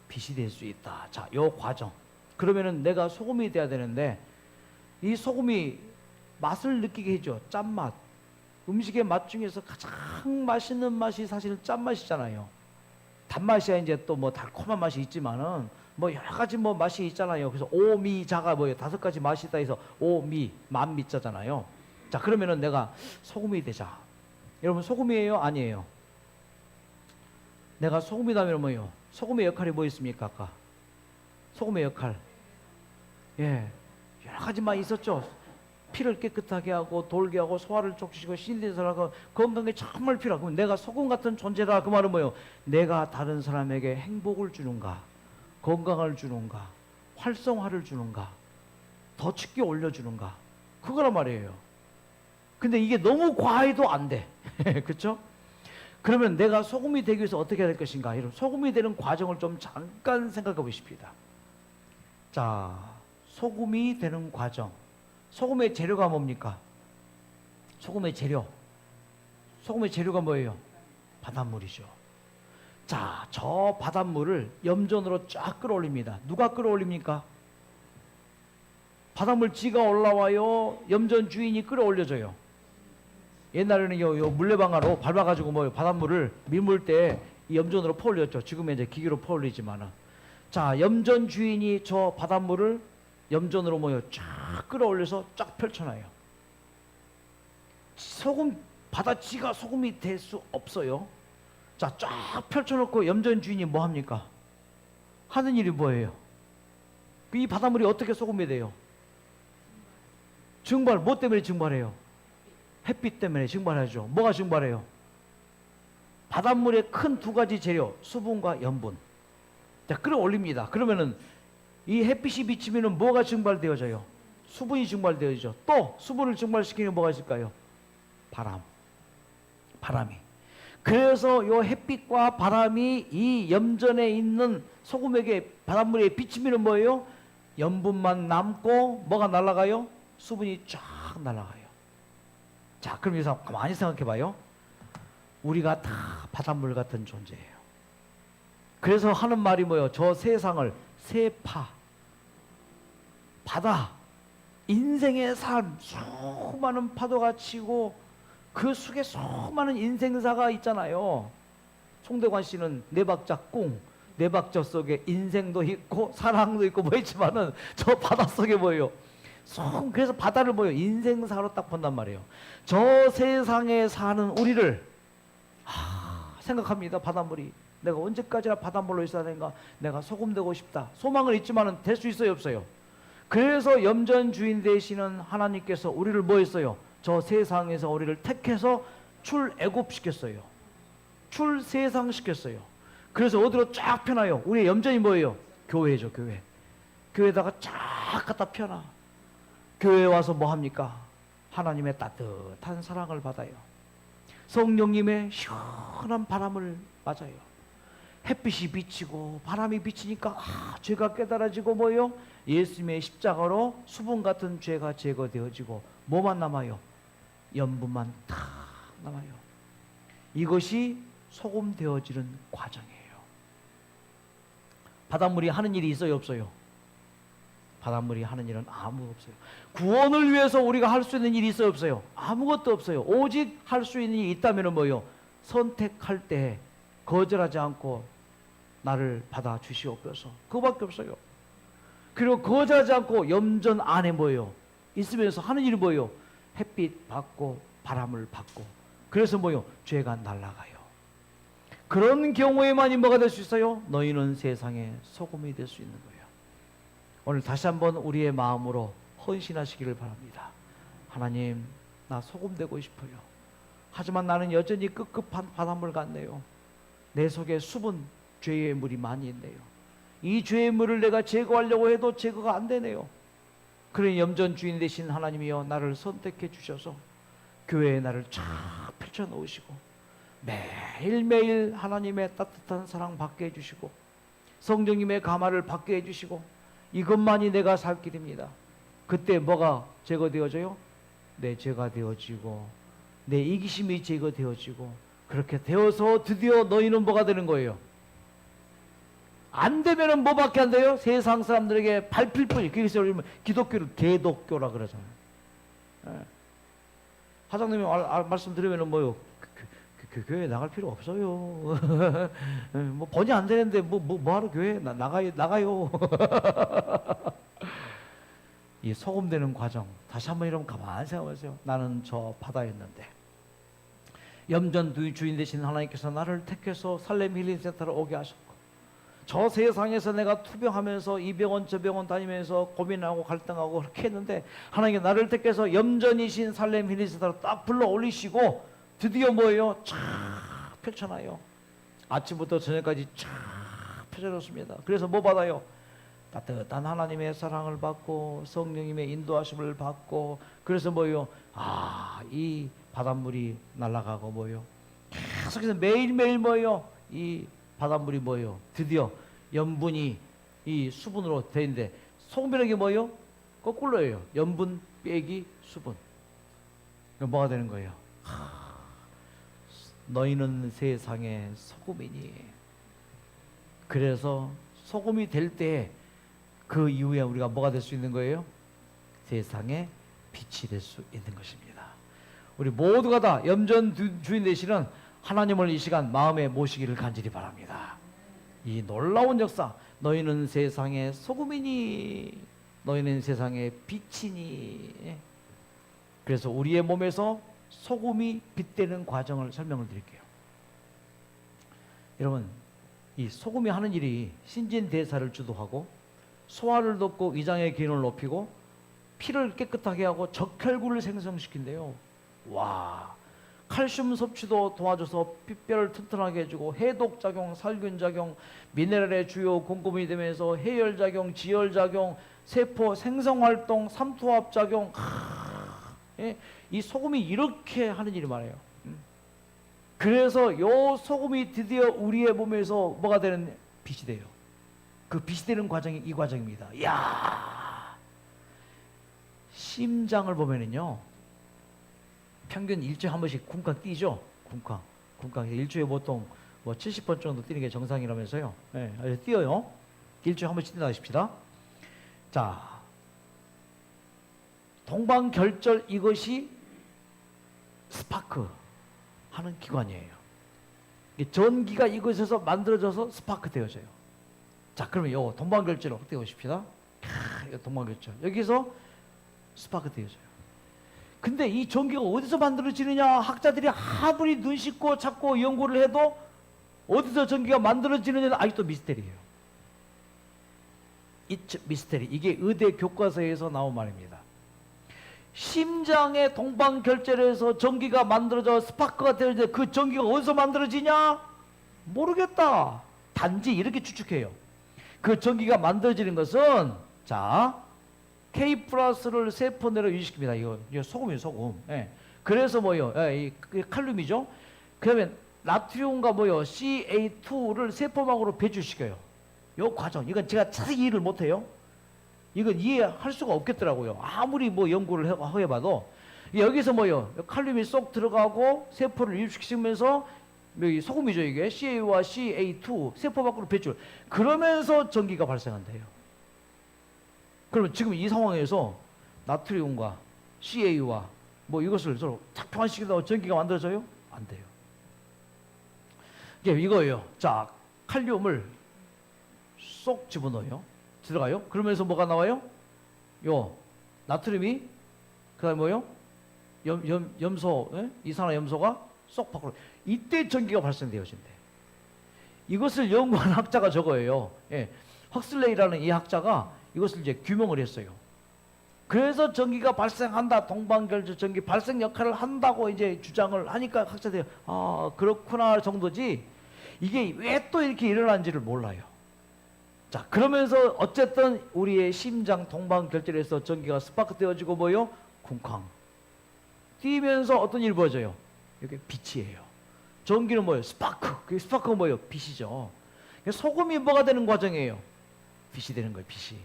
빛이 될 수 있다. 자, 요 과정. 그러면은 내가 소금이 돼야 되는데 이 소금이 맛을 느끼게 해줘. 짠맛. 음식의 맛 중에서 가장 맛있는 맛이 사실 짠맛이잖아요. 단맛이야 이제 또 뭐 달콤한 맛이 있지만은 뭐 여러 가지 뭐 맛이 있잖아요. 그래서 오미자가 뭐예요? 5가지 맛이 있다 해서 오미, 만미자잖아요. 자, 그러면은 내가 소금이 되자. 여러분, 소금이에요? 아니에요? 내가 소금이다면 뭐예요? 소금의 역할이 뭐 있습니까? 아까 소금의 역할, 예, 여러 가지 많이 있었죠. 피를 깨끗하게 하고 돌게 하고 소화를 촉시키고 신진설하고 건강에 정말 필요하고. 그럼 내가 소금 같은 존재다. 그 말은 뭐예요? 내가 다른 사람에게 행복을 주는가, 건강을 주는가, 활성화를 주는가, 더 쉽게 올려주는가, 그거란 말이에요. 근데 이게 너무 과해도 안 돼. 그렇죠? 그러면 내가 소금이 되기 위해서 어떻게 해야 될 것인가? 여러분, 소금이 되는 과정을 좀 잠깐 생각해 보십시다. 자, 소금이 되는 과정. 소금의 재료가 뭡니까? 소금의 재료. 소금의 재료가 뭐예요? 바닷물이죠. 자, 저 바닷물을 염전으로 쫙 끌어올립니다. 누가 끌어올립니까? 바닷물 지가 올라와요? 염전 주인이 끌어올려줘요? 옛날에는 요 물레방아로 밟아가지고 뭐 바닷물을 밀물 때 이 염전으로 퍼올렸죠. 지금은 이제 기계로 퍼올리지만은. 자, 염전 주인이 저 바닷물을 염전으로 뭐요? 쫙 끌어올려서 쫙 펼쳐놔요. 소금, 바다지가 소금이 될 수 없어요. 자, 쫙 펼쳐놓고 염전 주인이 뭐 합니까? 하는 일이 뭐예요? 이 바닷물이 어떻게 소금이 돼요? 증발, 뭐 때문에 증발해요? 햇빛 때문에 증발하죠. 뭐가 증발해요? 바닷물의 큰 2가지 재료, 수분과 염분. 자, 끌어올립니다. 그러면은 이 햇빛이 비치면은 뭐가 증발되어져요? 수분이 증발되어지죠. 또 수분을 증발시키는 뭐가 있을까요? 바람이. 그래서 요 햇빛과 바람이 이 염전에 있는 소금에게 바닷물에 비치면은 뭐예요? 염분만 남고 뭐가 날아가요? 수분이 쫙 날아가요. 자, 그럼 여기서 가만히 생각해 봐요. 우리가 다 바닷물 같은 존재예요. 그래서 하는 말이 뭐예요? 저 세상을 세파, 바다, 인생의 삶, 수많은 파도가 치고 그 속에 수많은 인생사가 있잖아요. 송대관 씨는 네 박자 꿍, 네 박자 속에 인생도 있고 사랑도 있고 뭐 있지만은 저 바다 속에 뭐예요? 그래서 바다를 뭐예요? 인생사로 딱 본단 말이에요. 저 세상에 사는 우리를 생각합니다. 바닷물이 내가 언제까지나 바닷물로 있어야 되는가? 내가 소금 되고 싶다. 소망은 있지만은 될 수 있어요, 없어요? 그래서 염전 주인 되시는 하나님께서 우리를 뭐 했어요? 저 세상에서 우리를 택해서 출애굽시켰어요. 출세상시켰어요. 그래서 어디로 쫙 펴놔요? 우리의 염전이 뭐예요? 교회죠, 교회. 교회에다가 쫙 갖다 펴놔. 교회에 와서 뭐 합니까? 하나님의 따뜻한 사랑을 받아요. 성령님의 시원한 바람을 맞아요. 햇빛이 비치고 바람이 비치니까 죄가 깨달아지고 뭐요? 예수님의 십자가로 수분 같은 죄가 제거되어지고 뭐만 남아요? 염분만 탁 남아요. 이것이 소금 되어지는 과정이에요. 바닷물이 하는 일이 있어요, 없어요? 바닷물이 하는 일은 아무것도 없어요. 구원을 위해서 우리가 할 수 있는 일이 있어요, 없어요? 아무것도 없어요. 오직 할 수 있는 일이 있다면 뭐예요? 선택할 때 거절하지 않고 나를 받아 주시옵소서. 그거밖에 없어요. 그리고 거절하지 않고 염전 안에 뭐예요? 있으면서 하는 일이 뭐예요? 햇빛 받고 바람을 받고. 그래서 뭐예요? 죄가 날아가요. 그런 경우에만이 뭐가 될 수 있어요? 너희는 세상에 소금이 될 수 있는 거예요. 오늘 다시 한번 우리의 마음으로 헌신하시기를 바랍니다. 하나님, 나 소금 되고 싶어요. 하지만 나는 여전히 급급한 바닷물 같네요. 내 속에 수분, 죄의 물이 많이 있네요. 이 죄의 물을 내가 제거하려고 해도 제거가 안 되네요. 그러니 염전 주인 되신 하나님이여, 나를 선택해 주셔서 교회에 나를 쫙 펼쳐 놓으시고 매일매일 하나님의 따뜻한 사랑 받게 해주시고 성령님의 감화를 받게 해주시고 이것만이 내가 살 길입니다. 그때 뭐가 제거되어져요? 내 죄가 되어지고 내 이기심이 제거되어지고 그렇게 되어서 드디어 너희는 뭐가 되는 거예요? 안 되면은 뭐밖에 안 돼요? 세상 사람들에게 밟힐 뿐이. 그래서 우리 기독교를 개독교라 그러잖아요. 예. 사장님이 말씀 들으면은 뭐요? 그 교회 나갈 필요 없어요. 뭐 번이 안 되는데 뭐 하러 교회 나가요. 이 소금되는 과정 다시 한번 여러분 가만히 생각해보세요. 나는 저 바다였는데 염전 주인 되신 하나님께서 나를 택해서 살렘 힐링센터로 오게 하셨고 저 세상에서 내가 투병하면서 이 병원 저 병원 다니면서 고민하고 갈등하고 그렇게 했는데 하나님께 나를 택해서 염전이신 살렘 힐링센터로 딱 불러 올리시고 드디어 뭐예요? 쫙 펼쳐놔요. 아침부터 저녁까지 쫙 펼쳐놓습니다. 그래서 뭐 받아요? 따뜻한 하나님의 사랑을 받고 성령님의 인도하심을 받고 그래서 뭐예요? 이 바닷물이 날아가고 뭐예요? 계속해서 매일매일 뭐예요? 이 바닷물이 뭐예요? 드디어 염분이 이 수분으로 되는데 소금이라는 게 뭐예요? 거꾸로예요. 염분 빼기 수분. 그럼 뭐가 되는 거예요? 너희는 세상의 소금이니. 그래서 소금이 될 때 그 이후에 우리가 뭐가 될 수 있는 거예요? 세상의 빛이 될 수 있는 것입니다. 우리 모두가 다 염전 주인 되시는 하나님을 이 시간 마음에 모시기를 간절히 바랍니다. 이 놀라운 역사, 너희는 세상의 소금이니 너희는 세상의 빛이니. 그래서 우리의 몸에서 소금이 빛되는 과정을 설명을 드릴게요. 여러분, 이 소금이 하는 일이 신진대사를 주도하고 소화를 돕고 위장의 기능을 높이고 피를 깨끗하게 하고 적혈구를 생성시킨대요. 와, 칼슘 섭취도 도와줘서 핏뼈를 튼튼하게 해주고 해독작용, 살균작용, 미네랄의 주요 공급이 되면서 해열작용, 지혈작용, 세포 생성활동, 삼투압작용. 이 소금이 이렇게 하는 일이 많아요. 그래서 요 소금이 드디어 우리의 몸에서 뭐가 되는 빛이 돼요. 그 빛이 되는 과정이 이 과정입니다. 이야, 심장을 보면은요 평균 일주일에 한 번씩 쿵쾅 뛰죠. 쿵쾅 일주일에 보통 뭐 70번 정도 뛰는 게 정상이라면서요. 네, 뛰어요. 일주일에 한 번씩 뛴다 하십시다. 자, 동방결절 이것이 스파크 하는 기관이에요. 전기가 이것에서 만들어져서 스파크 되어져요. 자, 그러면 요 동방결절 어떻게 오십시다. 요 동방결절 여기서 스파크 되어져요. 근데 이 전기가 어디서 만들어지느냐? 학자들이 아무리 눈 씻고 찾고 연구를 해도 어디서 전기가 만들어지느냐는 아직도 미스테리예요. It's 미스테리. 이게 의대 교과서에서 나온 말입니다. 심장의 동방결절에서 전기가 만들어져 스파크가 되어져. 그 전기가 어디서 만들어지냐? 모르겠다. 단지 이렇게 추측해요. 그 전기가 만들어지는 것은 자 K 플러스를 세포 내로 유지시킵니다. 이거 소금이에요, 소금. 예. 그래서 뭐요? 이 칼륨이죠. 그러면 나트륨과 뭐요? CA2를 세포막으로 배출시켜요. 요 과정. 이건 제가 자세히 이해를 못해요. 이건 이해할 수가 없겠더라고요. 아무리 뭐 연구를 해봐도 여기서 뭐요? 칼륨이 쏙 들어가고 세포를 유입시키면서 여기 소금이죠, 이게 CA와 CA2 세포 밖으로 배출. 그러면서 전기가 발생한대요. 그러면 지금 이 상황에서 나트륨과 CA와 뭐 이것을 서로 착평시키다가 전기가 만들어져요? 안 돼요. 이게 이거예요. 자, 칼륨을 쏙 집어넣어요. 들어가요. 그러면서 뭐가 나와요? 요 나트륨이 그다음에 뭐요? 염소, 이산화염소가 쏙 밖으로. 이때 전기가 발생되어진대. 이것을 연구한 학자가 저거예요. 헉슬레이라는 이 학자가 이것을 이제 규명을 했어요. 그래서 전기가 발생한다. 동방결절 전기 발생 역할을 한다고 이제 주장을 하니까 학자들이 그렇구나 정도지 이게 왜 또 이렇게 일어난지를 몰라요. 자, 그러면서 어쨌든 우리의 심장 동방결절에서 전기가 스파크 되어지고 뭐요? 쿵쾅 뛰면서 어떤 일이 벌어져요? 이게 빛이에요. 전기는 뭐예요? 스파크. 그 스파크가 뭐예요? 빛이죠. 소금이 뭐가 되는 과정이에요? 빛이 되는 거예요. 빛이.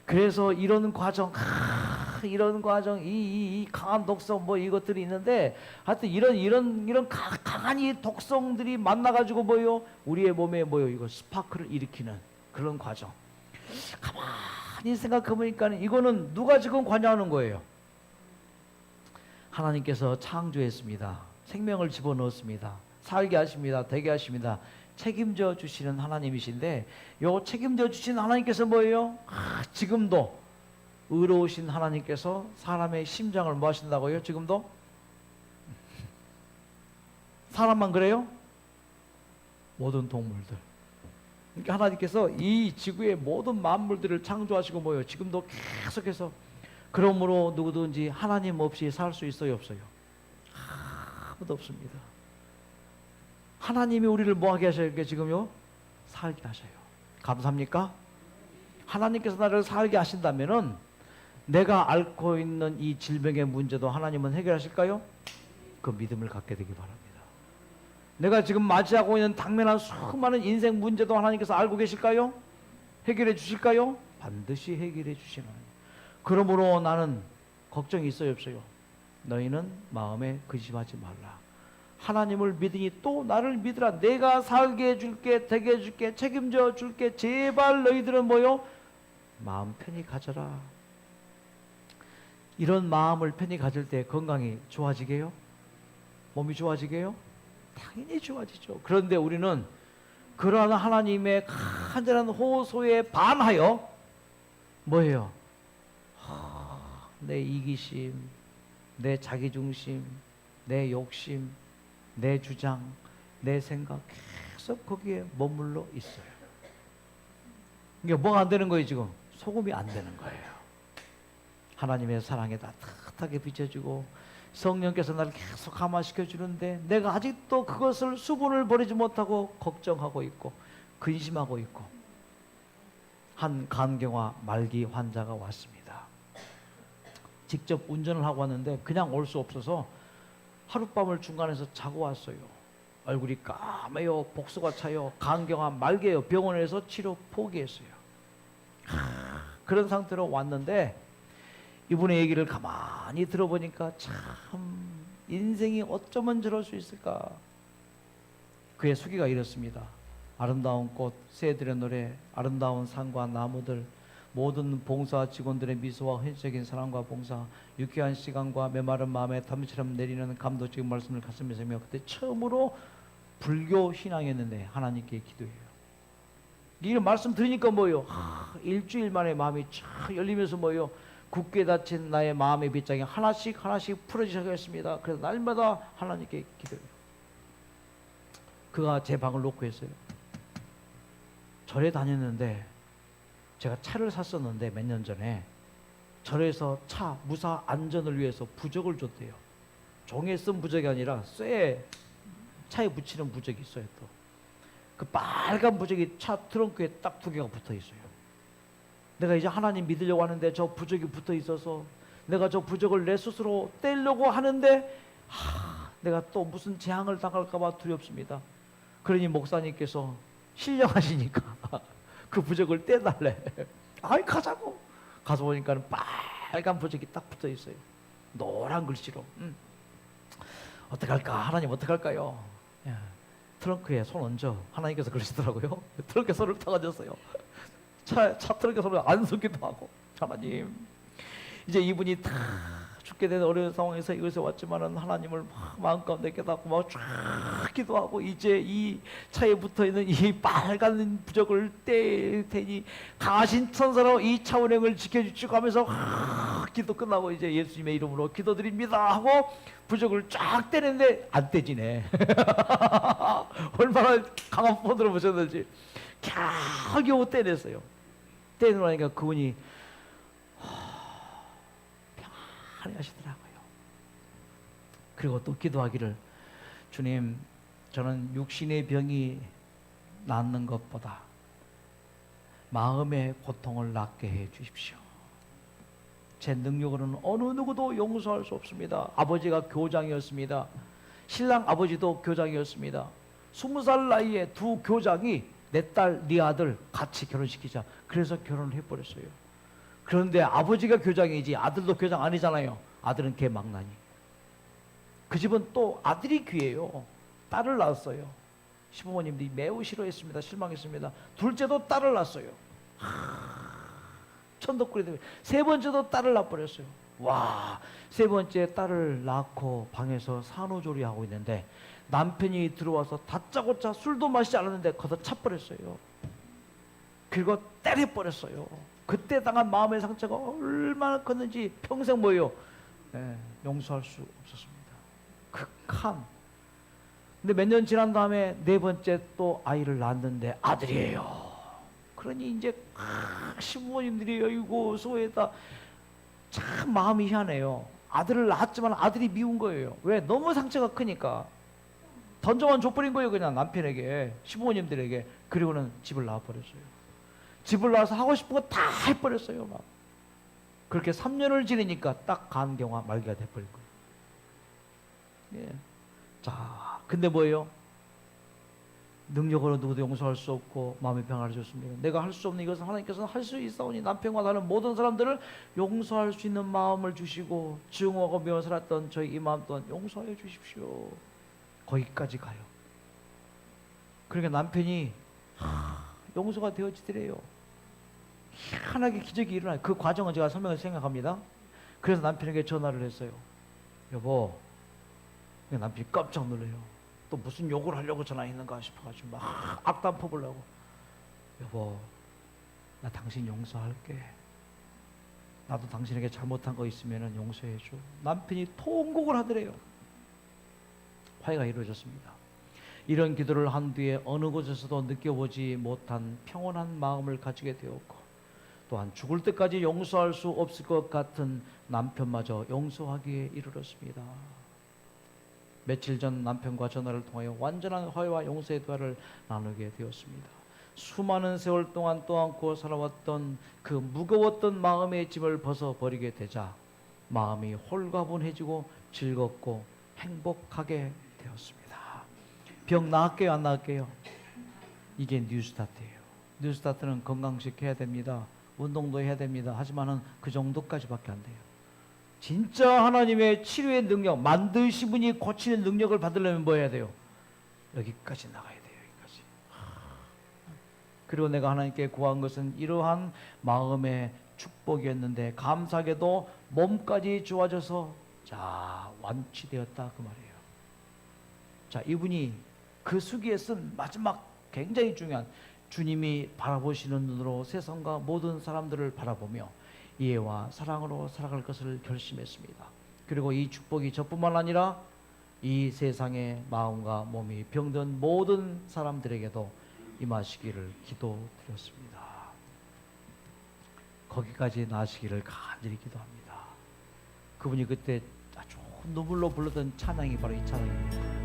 그래서 이런 과정, 이 강한 독성 뭐 이것들이 있는데 하여튼 이런 강한 이 독성들이 만나가지고 뭐요? 우리의 몸에 뭐요? 이거 스파크를 일으키는 그런 과정. 가만히 생각해보니까 이거는 누가 지금 관여하는 거예요? 하나님께서 창조했습니다. 생명을 집어넣었습니다. 살게 하십니다. 되게 하십니다. 책임져 주시는 하나님이신데 요 책임져 주신 하나님께서 뭐예요? 지금도 의로우신 하나님께서 사람의 심장을 뭐 하신다고요? 지금도? 사람만 그래요? 모든 동물들. 그러니까 하나님께서 이 지구의 모든 만물들을 창조하시고 뭐예요? 지금도 계속해서. 그러므로 누구든지 하나님 없이 살 수 있어요? 없어요? 아무도 없습니다. 하나님이 우리를 뭐 하게 하셔요? 지금요? 살게 하셔요. 감사합니까? 하나님께서 나를 살게 하신다면은 내가 앓고 있는 이 질병의 문제도 하나님은 해결하실까요? 그 믿음을 갖게 되기 바랍니다. 내가 지금 맞이하고 있는 당면한 수많은 인생 문제도 하나님께서 알고 계실까요? 해결해 주실까요? 반드시 해결해 주시는 하나님. 그러므로 나는 걱정이 있어요? 없어요? 너희는 마음에 근심하지 말라. 하나님을 믿으니 또 나를 믿으라. 내가 살게 해줄게, 되게 해줄게, 책임져 줄게. 제발 너희들은 뭐요? 마음 편히 가져라. 이런 마음을 편히 가질 때 건강이 좋아지게요? 몸이 좋아지게요? 당연히 좋아지죠. 그런데 우리는 그러한 하나님의 간절한 호소에 반하여 뭐예요? 내 이기심, 내 자기중심, 내 욕심, 내 주장, 내 생각 계속 거기에 머물러 있어요. 이게 뭐가 안 되는 거예요 지금? 소금이 안 되는 거예요. 하나님의 사랑에 따뜻하게 비춰주고 성령께서 나를 계속 감화시켜 주는데 내가 아직도 그것을 수분을 버리지 못하고 걱정하고 있고 근심하고 있고. 한 간경화 말기 환자가 왔습니다. 직접 운전을 하고 왔는데 그냥 올 수 없어서 하룻밤을 중간에서 자고 왔어요. 얼굴이 까매요, 복수가 차요, 간경화 말기예요. 병원에서 치료 포기했어요. 그런 상태로 왔는데 이분의 얘기를 가만히 들어보니까 참 인생이 어쩌면 저럴 수 있을까. 그의 수기가 이렇습니다. 아름다운 꽃, 새들의 노래, 아름다운 산과 나무들, 모든 봉사 직원들의 미소와 헌신적인 사랑과 봉사, 유쾌한 시간과 메마른 마음에 담비처럼 내리는 감동적인 말씀을 가슴에 새며 그때 처음으로 불교 신앙이었는데 하나님께 기도해요. 이런 말씀 들으니까 뭐예요? 일주일 만에 마음이 쫙 열리면서 뭐예요? 굳게 닫힌 나의 마음의 빗장이 하나씩 풀어지기 시작했습니다. 그래서 날마다 하나님께 기도해요. 그가 제 방을 놓고 했어요. 절에 다녔는데 제가 차를 샀었는데 몇 년 전에 절에서 차 무사 안전을 위해서 부적을 줬대요. 종이에 쓴 부적이 아니라 쇠에 차에 붙이는 부적이 있어요. 또 그 빨간 부적이 차 트렁크에 딱 2개가 붙어 있어요. 내가 이제 하나님 믿으려고 하는데 저 부적이 붙어 있어서 내가 저 부적을 내 스스로 떼려고 하는데 내가 또 무슨 재앙을 당할까 봐 두렵습니다. 그러니 목사님께서 신령하시니까 그 부적을 떼달래. 아이 가자고. 가서 보니까 빨간 부적이 딱 붙어 있어요. 노란 글씨로. 어떡할까? 하나님 어떡할까요? 야, 트렁크에 손 얹어. 하나님께서 그러시더라고요. 트렁크에 손을 탁 얹었어요. 차 트렁크에 손을 안 얹기도 하고. 하나님 이제 이분이 다 죽게 된 어려운 상황에서 이곳에 왔지만은 하나님을 마음 가운데 깨닫고 막 쫙 기도하고 이제 이 차에 붙어있는 이 빨간 부적을 뗄 테니 강하신 천사로 이 차 운행을 지켜주시고 하면서 기도 끝나고 이제 예수님의 이름으로 기도드립니다 하고 부적을 쫙 떼는데 안 떼지네. 얼마나 강한 폰으로 보셨는지 겨우 떼냈어요. 떼놓으니까 그분이 평안히 하시더라고요. 그리고 또 기도하기를 주님 저는 육신의 병이 낫는 것보다 마음의 고통을 낫게 해 주십시오. 제 능력으로는 어느 누구도 용서할 수 없습니다. 아버지가 교장이었습니다. 신랑 아버지도 교장이었습니다. 20살 나이에 2 교장이 내 딸, 네 아들 같이 결혼시키자. 그래서 결혼을 해버렸어요. 그런데 아버지가 교장이지 아들도 교장 아니잖아요. 아들은 개망나니. 그 집은 또 아들이 귀해요. 딸을 낳았어요. 시부모님들이 매우 싫어했습니다. 실망했습니다. 둘째도 딸을 낳았어요. 천덕꾸리 되면 3번째도 딸을 낳아버렸어요. 와, 세 번째 딸을 낳고 방에서 산후조리하고 있는데 남편이 들어와서 다짜고짜 술도 마시지 않았는데 걷어차버렸어요. 그리고 때려버렸어요. 그때 당한 마음의 상처가 얼마나 컸는지 평생 뭐예요? 용서할 수 없었습니다. 극한. 근데 몇 년 지난 다음에 네 번째 또 아이를 낳았는데 아들이에요. 그러니 이제 시부모님들이 어이고 소에다 참 마음이 희한해요. 아들을 낳았지만 아들이 미운 거예요. 왜? 너무 상처가 크니까 던져만 줘버린 거예요. 그냥 남편에게, 시부모님들에게. 그리고는 집을 나와버렸어요. 집을 나와서 하고 싶은 거 다 해버렸어요. 막. 그렇게 3년을 지내니까 딱 간경화 말기가 돼버린 거예요. 예. 자, 근데 뭐예요? 능력으로 누구도 용서할 수 없고 마음의 평화를 줬습니다. 내가 할 수 없는 이것은 하나님께서는 할 수 있사오니 남편과 다른 모든 사람들을 용서할 수 있는 마음을 주시고 증오하고 미워 살았던 저희 이 마음 또한 용서하여 주십시오. 거기까지 가요. 그러니까 남편이 용서가 되어지더래요. 희한하게 기적이 일어나요. 그 과정은 제가 설명을 생각합니다. 그래서 남편에게 전화를 했어요. 여보, 남편이 깜짝 놀래요. 또 무슨 욕을 하려고 전화했는가 싶어가지고 막 악담 퍼보려고. 여보, 나 당신 용서할게. 나도 당신에게 잘못한 거 있으면 용서해줘. 남편이 통곡을 하더래요. 화해가 이루어졌습니다. 이런 기도를 한 뒤에 어느 곳에서도 느껴보지 못한 평온한 마음을 가지게 되었고, 또한 죽을 때까지 용서할 수 없을 것 같은 남편마저 용서하기에 이르렀습니다. 며칠 전 남편과 전화를 통하여 완전한 화해와 용서의 대화를 나누게 되었습니다. 수많은 세월 동안 떠안고 살아왔던 그 무거웠던 마음의 짐을 벗어버리게 되자 마음이 홀가분해지고 즐겁고 행복하게 되었습니다. 병 나을게요, 안 나을게요? 이게 뉴스타트예요. 뉴스타트는 건강식 해야 됩니다. 운동도 해야 됩니다. 하지만은 그 정도까지밖에 안 돼요. 진짜 하나님의 치료의 능력, 만드신 분이 고치는 능력을 받으려면 뭐 해야 돼요? 여기까지 나가야 돼요. 여기까지. 그리고 내가 하나님께 구한 것은 이러한 마음의 축복이었는데 감사하게도 몸까지 좋아져서 자, 완치되었다 그 말이에요. 자, 이분이 그 수기에 쓴 마지막 굉장히 중요한 주님이 바라보시는 눈으로 세상과 모든 사람들을 바라보며 이해와 사랑으로 살아갈 것을 결심했습니다. 그리고 이 축복이 저뿐만 아니라 이 세상의 마음과 몸이 병든 모든 사람들에게도 임하시기를 기도드렸습니다. 거기까지 나시기를 간절히 기도합니다. 그분이 그때 아주 눈물로 불렀던 찬양이 바로 이 찬양입니다.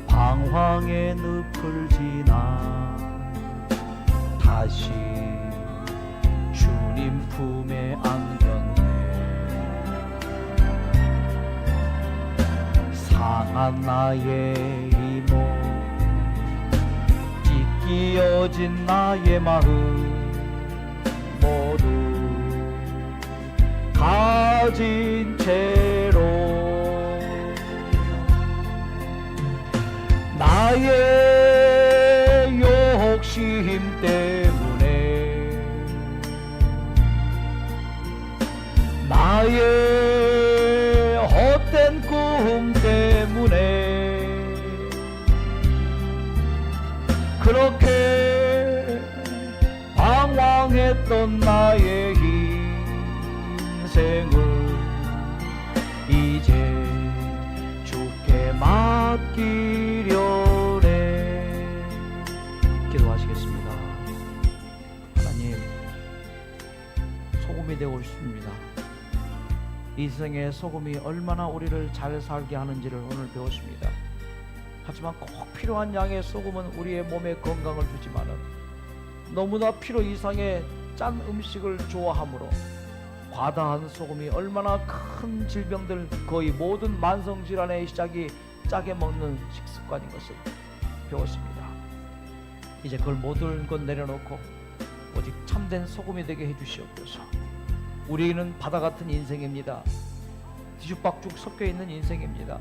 방황의 늪을 지나 다시 주님 품에 안겼네. 상한 나의 이 몸, 찢기어진 나의 마음 모두 가진 채로 나의 욕심 때문에 나의 헛된 꿈 때문에 그렇게 방황했던 나의 인생을 이제 주께 맡기려네. 기도하시겠습니다. 하나님, 소금이 되고 싶습니다. 이 세상에 소금이 얼마나 우리를 잘 살게 하는지를 오늘 배웠습니다. 하지만 꼭 필요한 양의 소금은 우리의 몸에 건강을 주지만은 너무나 필요 이상의 짠 음식을 좋아하므로 과다한 소금이 얼마나 큰 질병들, 거의 모든 만성질환의 시작이 짜게 먹는 식습관인 것을 배웠습니다. 이제 그걸 모든 것 내려놓고 오직 참된 소금이 되게 해주시옵소서. 우리는 바다 같은 인생입니다. 뒤죽박죽 섞여 있는 인생입니다.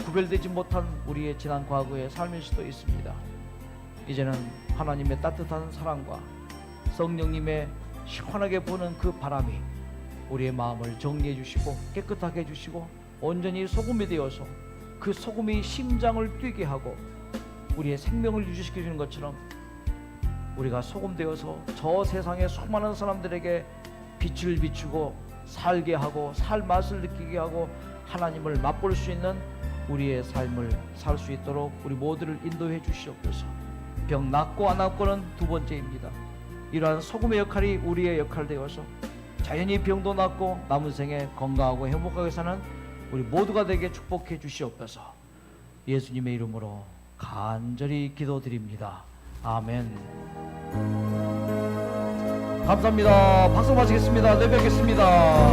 구별되지 못한 우리의 지난 과거의 삶일 수도 있습니다. 이제는 하나님의 따뜻한 사랑과 성령님의 시원하게 부는 그 바람이 우리의 마음을 정리해 주시고 깨끗하게 해주시고 온전히 소금이 되어서 그 소금이 심장을 뛰게 하고 우리의 생명을 유지시켜 주는 것처럼 우리가 소금 되어서 저 세상의 수많은 사람들에게 빛을 비추고 살게 하고 살 맛을 느끼게 하고 하나님을 맛볼 수 있는 우리의 삶을 살 수 있도록 우리 모두를 인도해 주시옵소서. 병 낫고 안 낫고는 두 번째입니다. 이러한 소금의 역할이 우리의 역할 되어서 자연히 병도 낫고 남은 생에 건강하고 행복하게 사는 우리 모두가 되게 축복해 주시옵소서. 예수님의 이름으로 간절히 기도드립니다. 아멘. 감사합니다. 박수 마치겠습니다. 내일 뵙겠습니다.